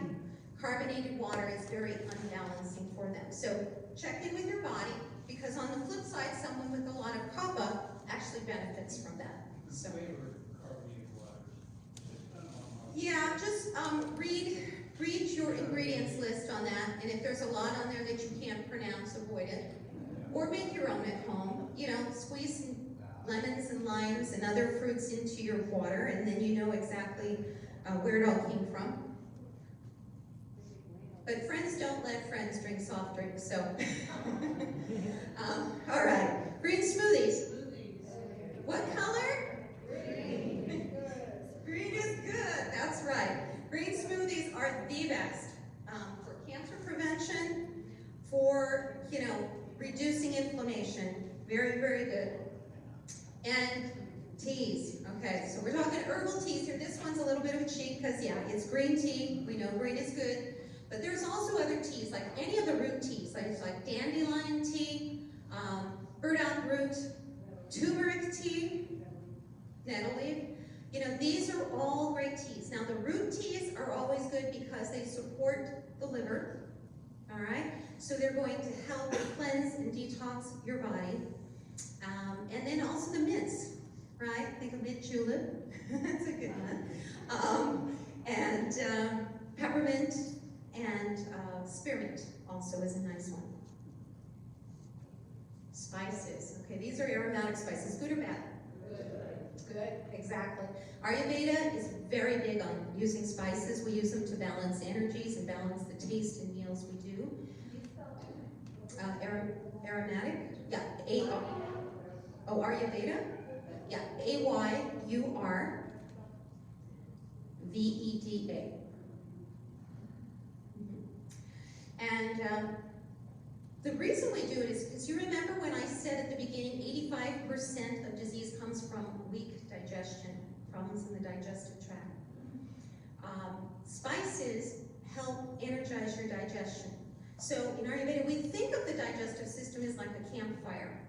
carbonated water is very unbalancing for them. So check in with your body because on the flip side, someone with a lot of kapha actually benefits from that. So. Flavored carbonated water. Yeah, just read your ingredients list on that, and if there's a lot on there that you can't pronounce, avoid it. Or make your own at home. You know, squeeze some lemons and limes and other fruits into your water, and then you know exactly where it all came from. But friends don't let friends drink soft drinks, so. All right, green smoothies. What color? Green. Green is good, that's right. Green smoothies are the best for cancer prevention, for, you know, reducing inflammation. Very, very good. And teas. Okay, so we're talking herbal teas here. This one's a little bit of a cheat because, yeah, it's green tea. We know green is good. But there's also other teas, like any of the root teas, like dandelion tea, burdock root, turmeric tea, nettle leaf. You know, these are all great teas. Now, the root teas are always good because they support the liver, all right? So they're going to help cleanse and detox your body. And then also the mints, right? Think of mint julep. That's a good one. And peppermint and spearmint also is a nice one. Spices. Okay, these are aromatic spices. Good or bad? Good, exactly. Ayurveda is very big on using spices. We use them to balance energies and balance the taste in meals we do. Aromatic? Yeah, Ayurveda? Yeah, Ayurveda. And the reason we do it is because you remember when I said at the beginning 85% of disease comes from weak digestion, problems in the digestive tract. Spices help energize your digestion. So in Ayurveda, we think of the digestive system as like a campfire.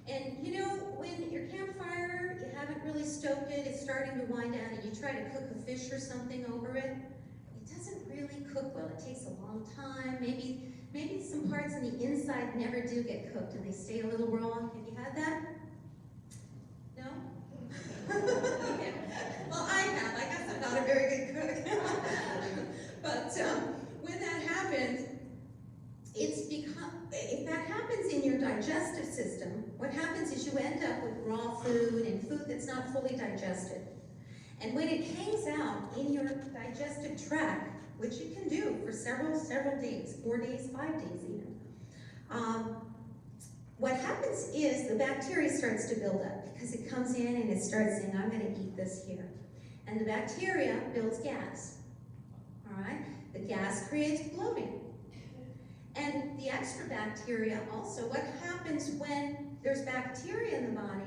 And you know, when your campfire, you haven't really stoked it, it's starting to wind down, and you try to cook a fish or something over it, it doesn't really cook well. It takes a long time. Maybe some parts on the inside never do get cooked and they stay a little raw. Have you had that? No? Okay. Well, I have. I guess I'm not a very good cook. But when that happens, if that happens in your digestive system, what happens is you end up with raw food and food that's not fully digested. And when it hangs out in your digestive tract, which it can do for several days, 4 days, 5 days even, what happens is the bacteria starts to build up because it comes in and it starts saying, I'm going to eat this here. And the bacteria builds gas, all right? The gas creates bloating. And the extra bacteria also, what happens when there's bacteria in the body,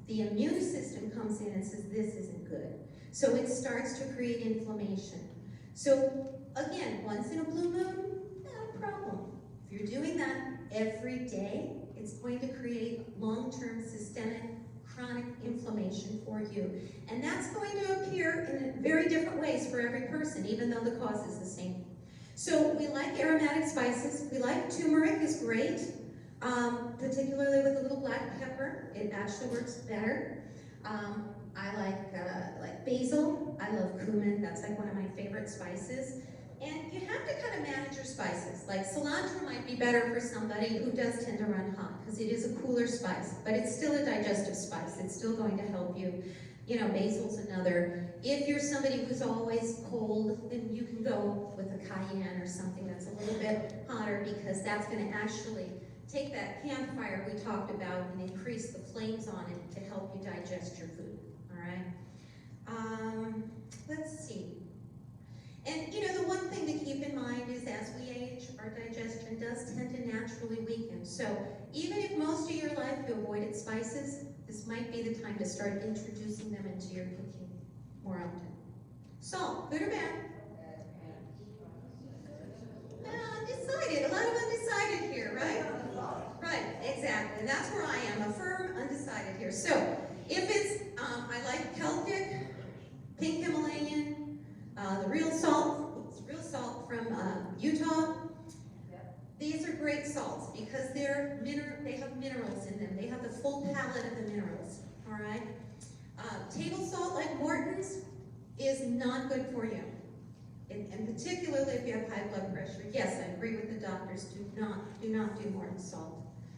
the immune system comes in and says, this isn't good. So it starts to create inflammation. So again, once in a blue moon, no problem. If you're doing that every day, it's going to create long-term systemic chronic inflammation for you. And that's going to appear in very different ways for every person, even though the cause is the same. So we like aromatic spices. We like turmeric is great, particularly with a little black pepper. It actually works better. I like basil. I love cumin. That's like one of my favorite spices. And you have to kind of manage your spices. Like cilantro might be better for somebody who does tend to run hot because it is a cooler spice, but it's still a digestive spice. It's still going to help you. You know, basil's another. If you're somebody who's always cold, then you can go with a cayenne or something that's a little bit hotter because that's going to actually take that campfire we talked about and increase the flames on it to help you digest your food. All right. Let's see. And you know, the one thing to keep in mind is as we age, our digestion does tend to naturally weaken. So even if most of your life you avoided spices, this might be the time to start introducing them into your cooking more often. Salt, good or bad? Undecided, a lot of undecided here, right? Right, exactly. That's where I am, a firm undecided here. So if it's, I like Celtic, pink Himalayan, the real salt from Utah. These are great salts because they have minerals in them. They have the full palette of the minerals, all right? Table salt like Morton's is not good for you. And particularly if you have high blood pressure. Yes, I agree with the doctors, do not do Morton's salt.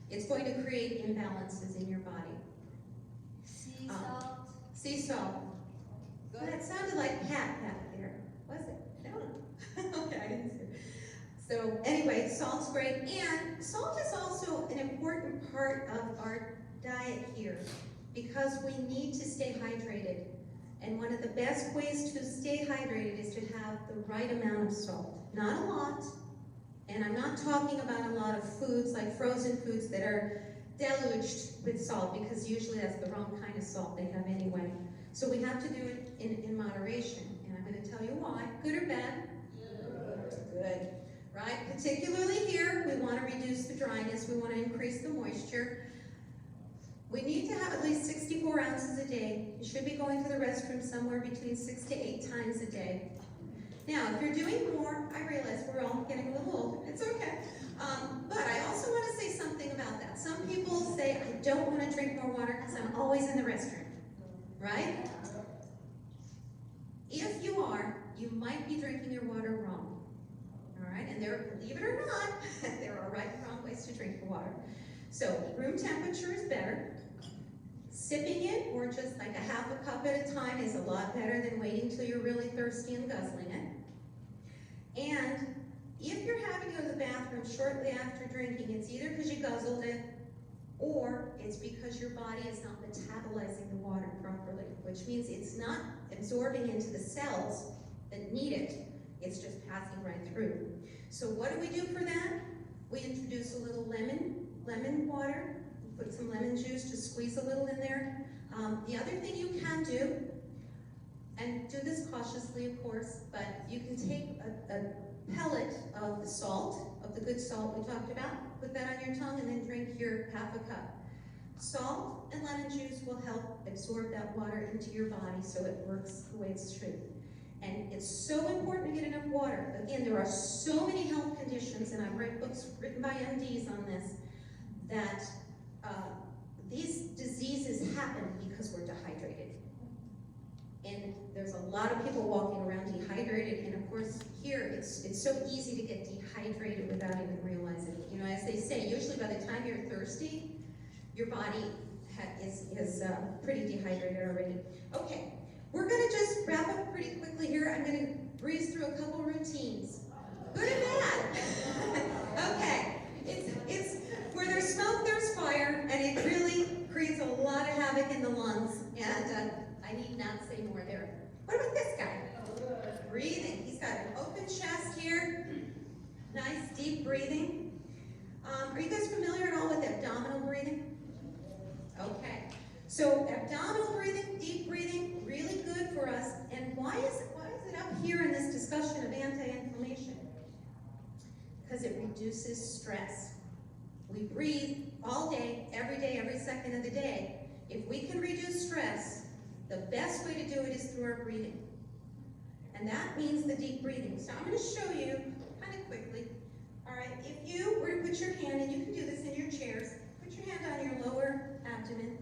It's going to create imbalances in your body. Sea salt. Sea salt. Well, that sounded like Pat there. Was it? No. Okay, I didn't see it. So anyway, salt's great. And salt is also an important part of our diet here because we need to stay hydrated. And one of the best ways to stay hydrated is to have the right amount of salt. Not a lot. And I'm not talking about a lot of foods like frozen foods that are deluged with salt because usually that's the wrong kind of salt they have anyway. So we have to do it in moderation, and I'm going to tell you why. Good or bad? Good. Right? Particularly here, we want to reduce the dryness. We want to increase the moisture. We need to have at least 64 ounces a day. You should be going to the restroom somewhere between 6 to 8 times a day. Now, if you're doing more, I realize we're all getting a little older. It's okay. But I also want to say something about that. Some people say, I don't want to drink more water because I'm always in the restroom. Right? If you are, you might be drinking your water wrong. All right? And believe it or not, there are right and wrong ways to drink your water. So room temperature is better. Sipping it, or just like a half a cup at a time, is a lot better than waiting till you're really thirsty and guzzling it. And if you're having to go to the bathroom shortly after drinking, it's either because you guzzled it, or it's because your body is not metabolizing the water properly, which means it's not absorbing into the cells that need it. It's just passing right through. So what do we do for that? We introduce a little lemon water. Put some lemon juice, just squeeze a little in there. The other thing you can do, and do this cautiously, of course, but you can take a pellet of the salt, of the good salt we talked about, put that on your tongue, and then drink your half a cup. Salt and lemon juice will help absorb that water into your body so it works the way it should. And it's so important to get enough water. Again, there are so many health conditions, and I've read books written by MDs on this, that these diseases happen because we're dehydrated. And there's a lot of people walking around dehydrated, and of course here it's so easy to get dehydrated without even realizing it. You know, as they say, usually by the time you're thirsty, your body is pretty dehydrated already. Okay, we're gonna just wrap up pretty quickly here. I'm gonna breeze through a couple routines. Good and bad. Okay, it's where there's smoke, there's fire, and it really creates a lot of havoc in the lungs. And I need not say more there. What about this guy? Breathing. He's got an open chest here. Nice deep breathing. Are you guys familiar at all with abdominal breathing? Okay. So abdominal breathing, deep breathing, really good for us. And why is it up here in this discussion of anti-inflammation? Because it reduces stress. We breathe all day, every second of the day. If we can reduce stress, the best way to do it is through our breathing. And that means the deep breathing. So I'm going to show you kind of quickly. All right, if you were to put your hand, and you can do this in your chairs, put your hand on your lower abdomen.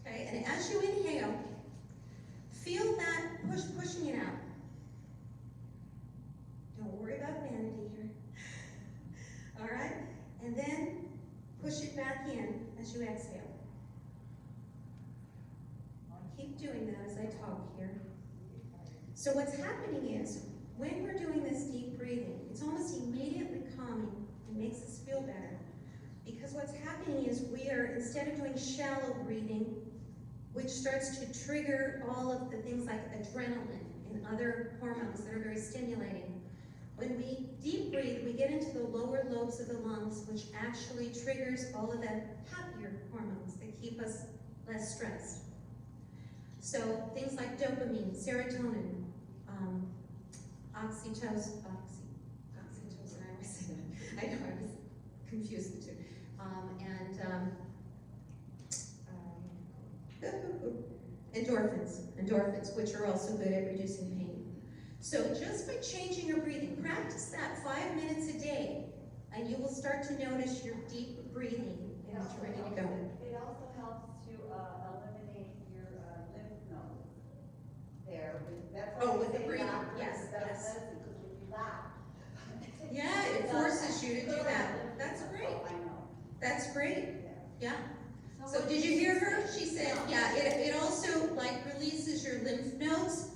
Okay, and as you inhale, feel that pushing it out. Don't worry about vanity here. All right, and then push it back in as you exhale. Keep doing that as I talk here. So what's happening is, when we're doing this deep breathing, it's almost immediately calming and makes us feel better. Because what's happening is we are, instead of doing shallow breathing, which starts to trigger all of the things like adrenaline and other hormones that are very stimulating, when we deep breathe, we get into the lower lobes of the lungs, which actually triggers all of the happier hormones that keep us less stressed. So things like dopamine, serotonin, oxytocin, I always say that. I know, I was confused the two. Endorphins, which are also good at reducing pain. So just by changing your breathing, practice that 5 minutes a day, and you will start to notice your deep breathing, and it's ready to go. It also helps to eliminate your lymph nodes there. With the breathing, yes. Because when you laugh. Yeah, it forces you to do that. That's great. I know. That's great. Yeah. So did you hear her? She said, yeah, it also like releases your lymph nodes.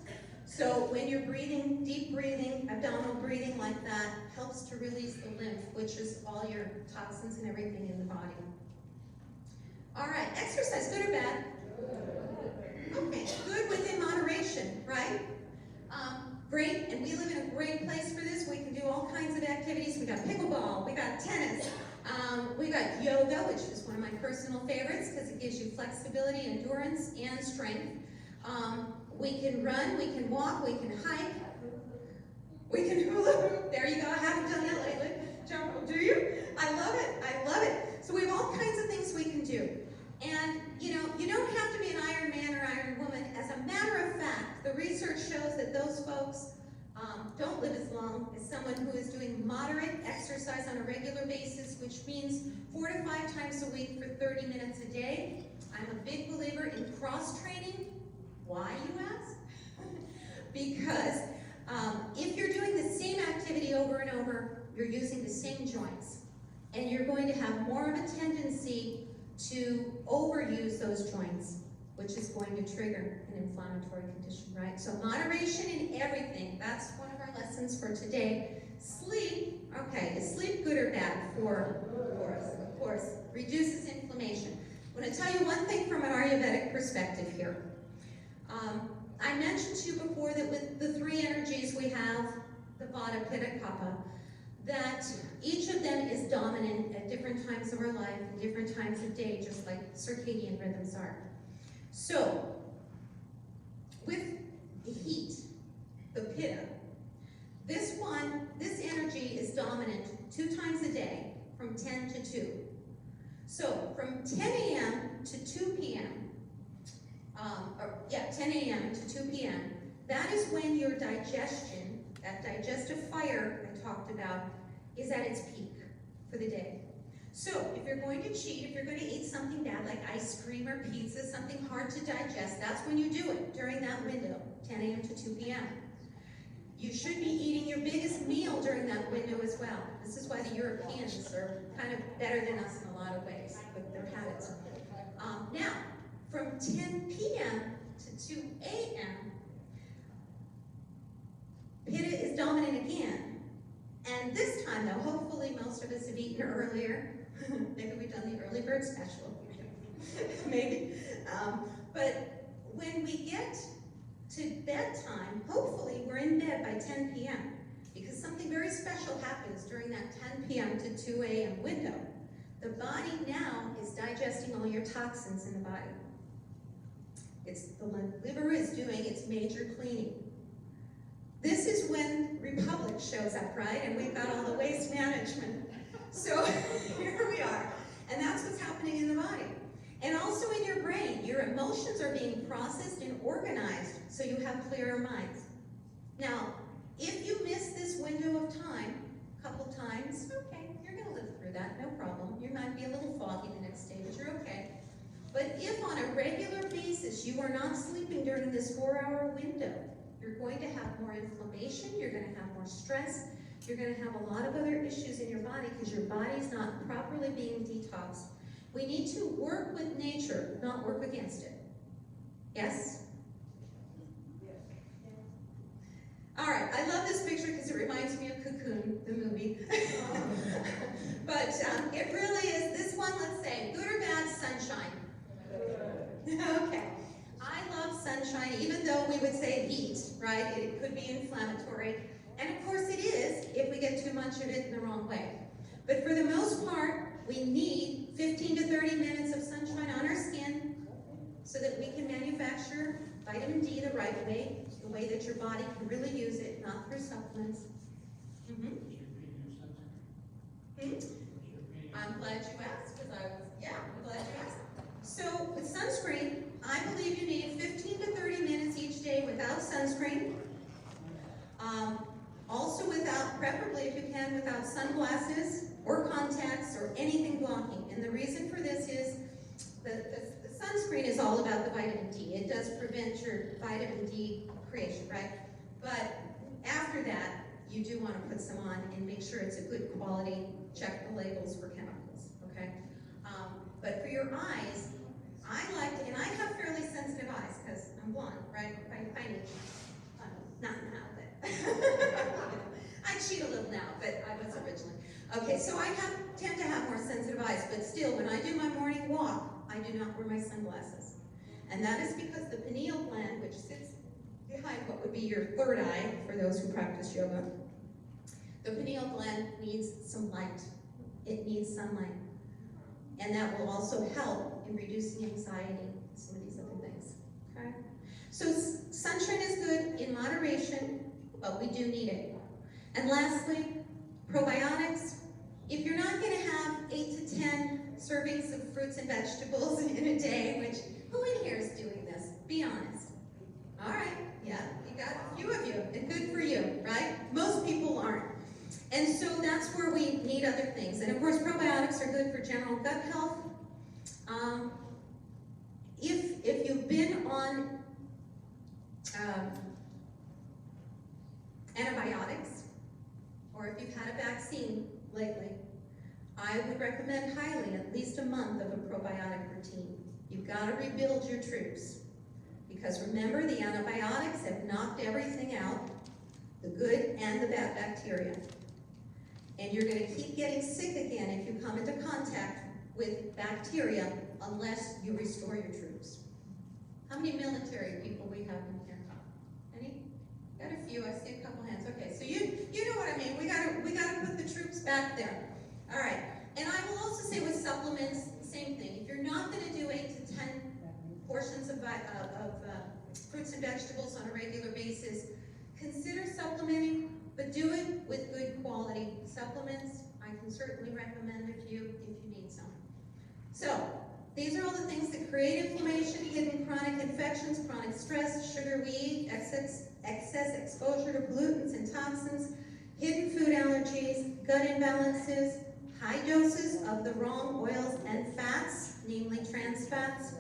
So when you're breathing, deep breathing, abdominal breathing like that, helps to release the lymph, which is all your toxins and everything in the body. All right, exercise, good or bad? Okay, good within moderation, right? Great, and we live in a great place for this. We can do all kinds of activities. We got pickleball, we got tennis, we got yoga, which is one of my personal favorites because it gives you flexibility, endurance, and strength. We can run, we can walk, we can hike, we can hula hoop. There you go, I haven't done that lately. Jump, do you? I love it, I love it. So we have all kinds of things we can do. And, you know, you don't have to be an Iron Man or Iron Woman. As a matter of fact, the research shows that those folks don't live as long as someone who is doing moderate exercise on a regular basis, which means 4 to 5 times a week for 30 minutes a day. I'm a big believer in cross-training. Why, you ask? Because if you're doing the same activity over and over, you're using the same joints. And you're going to have more of a tendency to overuse those joints, which is going to trigger an inflammatory condition, right? So moderation in everything, that's one of our lessons for today. Sleep, okay, is sleep good or bad for us? Of course, reduces inflammation. I'm going to tell you one thing from an Ayurvedic perspective here. I mentioned to you before that with the 3 energies we have, the Vata, Pitta, Kapha, that each of them is dominant at different times of our life and different times of day, just like circadian rhythms are. So, with the heat, the Pitta, this energy is dominant 2 times a day from 10 to 2. So, from 10 a.m. to 2 p.m., 10 a.m. to 2 p.m., that is when your digestion, that digestive fire I talked about, is at its peak for the day. So if you're going to cheat, if you're going to eat something bad like ice cream or pizza, something hard to digest, that's when you do it, during that window, 10 a.m. to 2 p.m. You should be eating your biggest meal during that window as well. This is why the Europeans are kind of better than us in a lot of ways with their habits. Now, from 10 p.m. to 2 a.m., Pitta is dominant again. And this time, though, hopefully most of us have eaten earlier. Maybe we've done the early bird special. Maybe. But when we get to bedtime, hopefully we're in bed by 10 p.m. because something very special happens during that 10 p.m. to 2 a.m. window. The body now is digesting all your toxins in the body. The liver is doing its major cleaning. This is when Republic shows up, right? And we've got all the waste management. So here we are. And that's what's happening in the body. And also in your brain, your emotions are being processed and organized so you have clearer minds. Now, if you miss this window of time a couple times, okay, you're going to live through that, no problem. You might be a little foggy the next day, but you're okay. But if on a regular basis you are not sleeping during this 4-hour window, you're going to have more inflammation, you're going to have more stress, you're going to have a lot of other issues in your body because your body's not properly being detoxed. We need to work with nature, not work against it. Yes? All right, I love this picture because it reminds me of Cocoon, the movie. But it really is, this one, let's say, good or bad sunshine? Okay. I love sunshine, even though we would say heat, right? It could be inflammatory. And of course it is, if we get too much of it in the wrong way. But for the most part, we need 15 to 30 minutes of sunshine on our skin so that we can manufacture vitamin D the right way, the way that your body can really use it, not through supplements. I'm glad you asked, because I'm glad you asked. So with sunscreen, I believe you need 15 to 30 minutes each day without sunscreen. Also without, preferably if you can, without sunglasses or contacts or anything blocking. And the reason for this is the sunscreen is all about the vitamin D. It does prevent your vitamin D creation, right? But after that, you do want to put some on and make sure it's a good quality. Check the labels for chemicals, okay? But for your eyes, I like to, and I have fairly sensitive eyes because I'm blonde, right? By nature. Not now, but I cheat a little now, but I was originally. Okay, so I tend to have more sensitive eyes, but still, when I do my morning walk, I do not wear my sunglasses. And that is because the pineal gland, which sits behind what would be your third eye, for those who practice yoga, the pineal gland needs some light. It needs sunlight. And that will also help in reducing anxiety and some of these other things, okay? So sunshine is good in moderation, but we do need it. And lastly, probiotics. If you're not going to have 8 to 10 servings of fruits and vegetables in a day, which, who in here is doing this? Be honest. All right, yeah, you got a few of you, and good for you, right? Most people aren't. And so that's where we need other things. And of course, probiotics are good for general gut health. If you've been on antibiotics, or if you've had a vaccine lately, I would recommend highly at least a month of a probiotic routine. You've got to rebuild your troops. Because remember, the antibiotics have knocked everything out, the good and the bad bacteria. And you're going to keep getting sick again if you come into contact with bacteria unless you restore your troops. How many military people we have in here? Any? Got a few. I see a couple hands. Okay, so you know what I mean. We gotta put the troops back there. All right. And I will also say with supplements, same thing. If you're not going to do 8 to 10 portions of fruits and vegetables on a regular basis, consider supplementing, but do it with good quality supplements. I can certainly recommend a few if you need some. So, these are all the things that create inflammation, hidden chronic infections, chronic stress, sugar we eat, excess exposure to pollutants and toxins, hidden food allergies, gut imbalances, high doses of the wrong oils and fats, namely trans fats,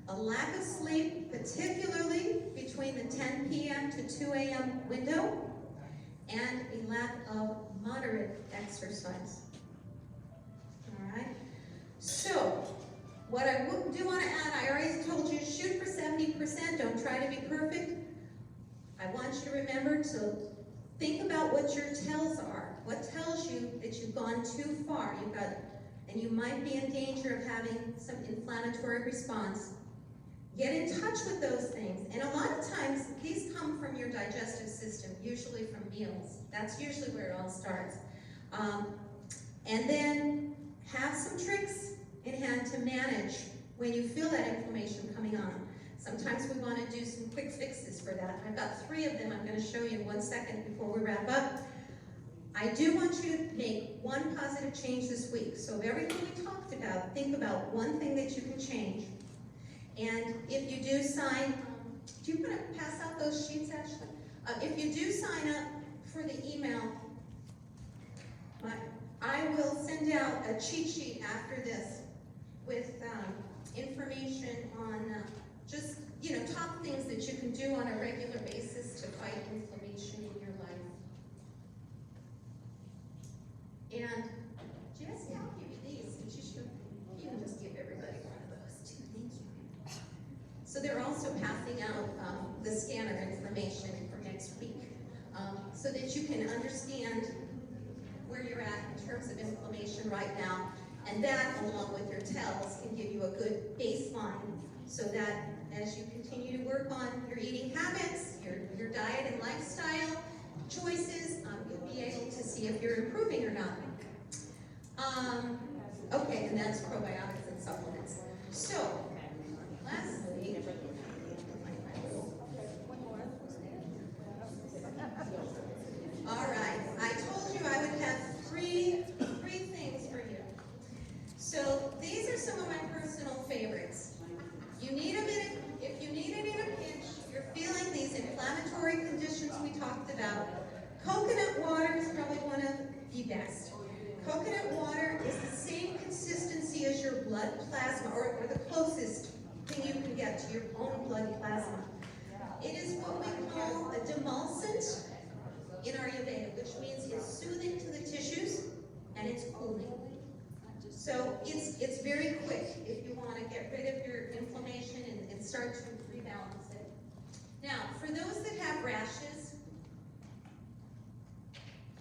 a lack of sleep, particularly between the 10 p.m. to 2 a.m. window, and a lack of moderate exercise. All right? So, What I do want to add, I already told you, shoot for 70%, don't try to be perfect. I want you to remember to think about what your tells are. What tells you that you've gone too far, and you might be in danger of having some inflammatory response. Get in touch with those things. And a lot of times, these come from your digestive system, usually from meals. That's usually where it all starts. And then have some tricks in hand to manage when you feel that inflammation coming on. Sometimes we want to do some quick fixes for that. I've got 3 of them I'm going to show you in 1 second before we wrap up. I do want you to make one positive change this week. So of everything we talked about, think about one thing that you can change. And if you do sign, do you want to pass out those sheets, Ashley? If you do sign up for the email, I will send out a cheat sheet after this with information on just, top things that you can do on a regular basis to fight inflammation in your life. And Jesse, I'll give you these, since you can just give everybody one of those too. Thank you. So they're also passing out the scanner information for next week, so that you can understand where you're at in terms of inflammation right now, and that, along with your tells, can give you a good baseline so that as you continue to work on your eating habits, your diet and lifestyle choices, you'll be able to see if you're improving or not. Okay, and that's probiotics and supplements. So, lastly, all right, I told you I would have three things for you. So these are some of my personal favorites. If you need it in a pinch, you're feeling these inflammatory conditions we talked about, coconut water is probably one of the best. Coconut water is the same consistency as your blood plasma, or the closest thing you can get to your own blood plasma. It is what we call a demulcent in Ayurveda, which means it's soothing to the tissues and it's cooling. So it's very quick if you want to get rid of your inflammation and start to rebalance it. Now, for those that have rashes,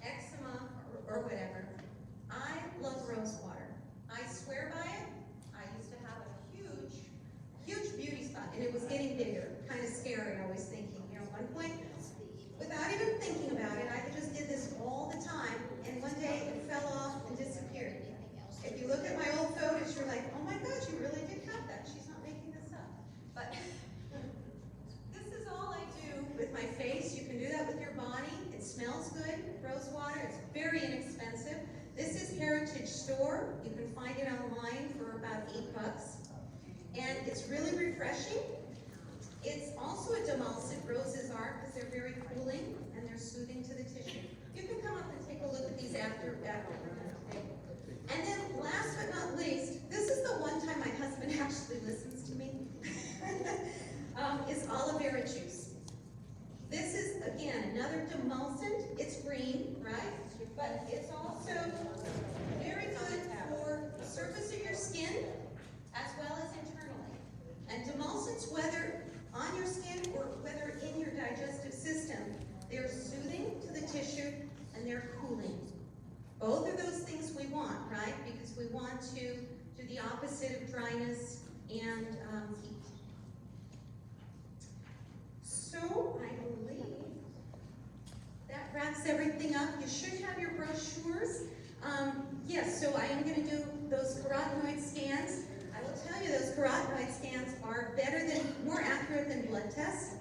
eczema, or whatever, I love rose water. I swear by it. I used to have a huge beauty spot, and it was getting bigger. Kind of scary, always thinking. At one point, without even thinking about it, I just did this all the time, and one day it fell off and disappeared. If you look at my old photos, you're like, oh my gosh, you really did have that. She's not making this up. But this is all I do with my face. You can do that with your body. It smells good, rose water. It's very inexpensive. This is Heritage Store. You can find it online for about $8. And it's really refreshing. It's also a demulcent, roses are, because they're very cooling and they're soothing to the tissue. You can come up and take a look at these after And then last but not least, this is the one time my husband actually listens to me, is aloe vera juice. This is, again, another demulcent. It's green, right? But it's also very good for the surface of your skin as well as internally. And demulcents, whether on your skin or whether in your digestive system, they're soothing to the tissue and they're cooling. Both of those things we want, right? Because we want to do the opposite of dryness and heat. So I believe that wraps everything up. You should have your brochures. Yes, so I am going to do those carotenoid scans. I will tell you those carotenoid scans are more accurate than blood tests.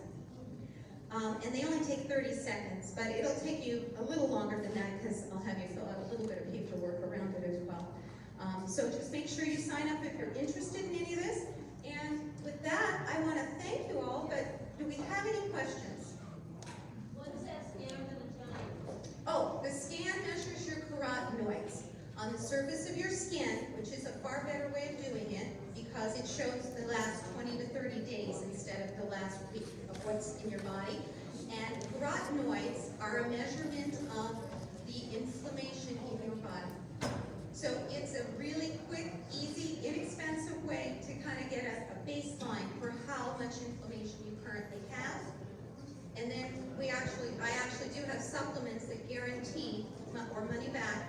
And they only take 30 seconds, but it'll take you a little longer than that because I'll have you fill out a little bit of paperwork around it as well. So just make sure you sign up if you're interested in any of this. And with that, I want to thank you all, but do we have any questions? What is that scan gonna tell you? Oh, the scan measures your carotenoids on the surface of your skin, which is a far better way of doing it because it shows the last 20 to 30 days instead of the last week of what's in your body. And carotenoids are a measurement of the inflammation in your body. So it's a really quick, easy, inexpensive way to baseline for how much inflammation you currently have. And then I actually do have supplements that guarantee or money back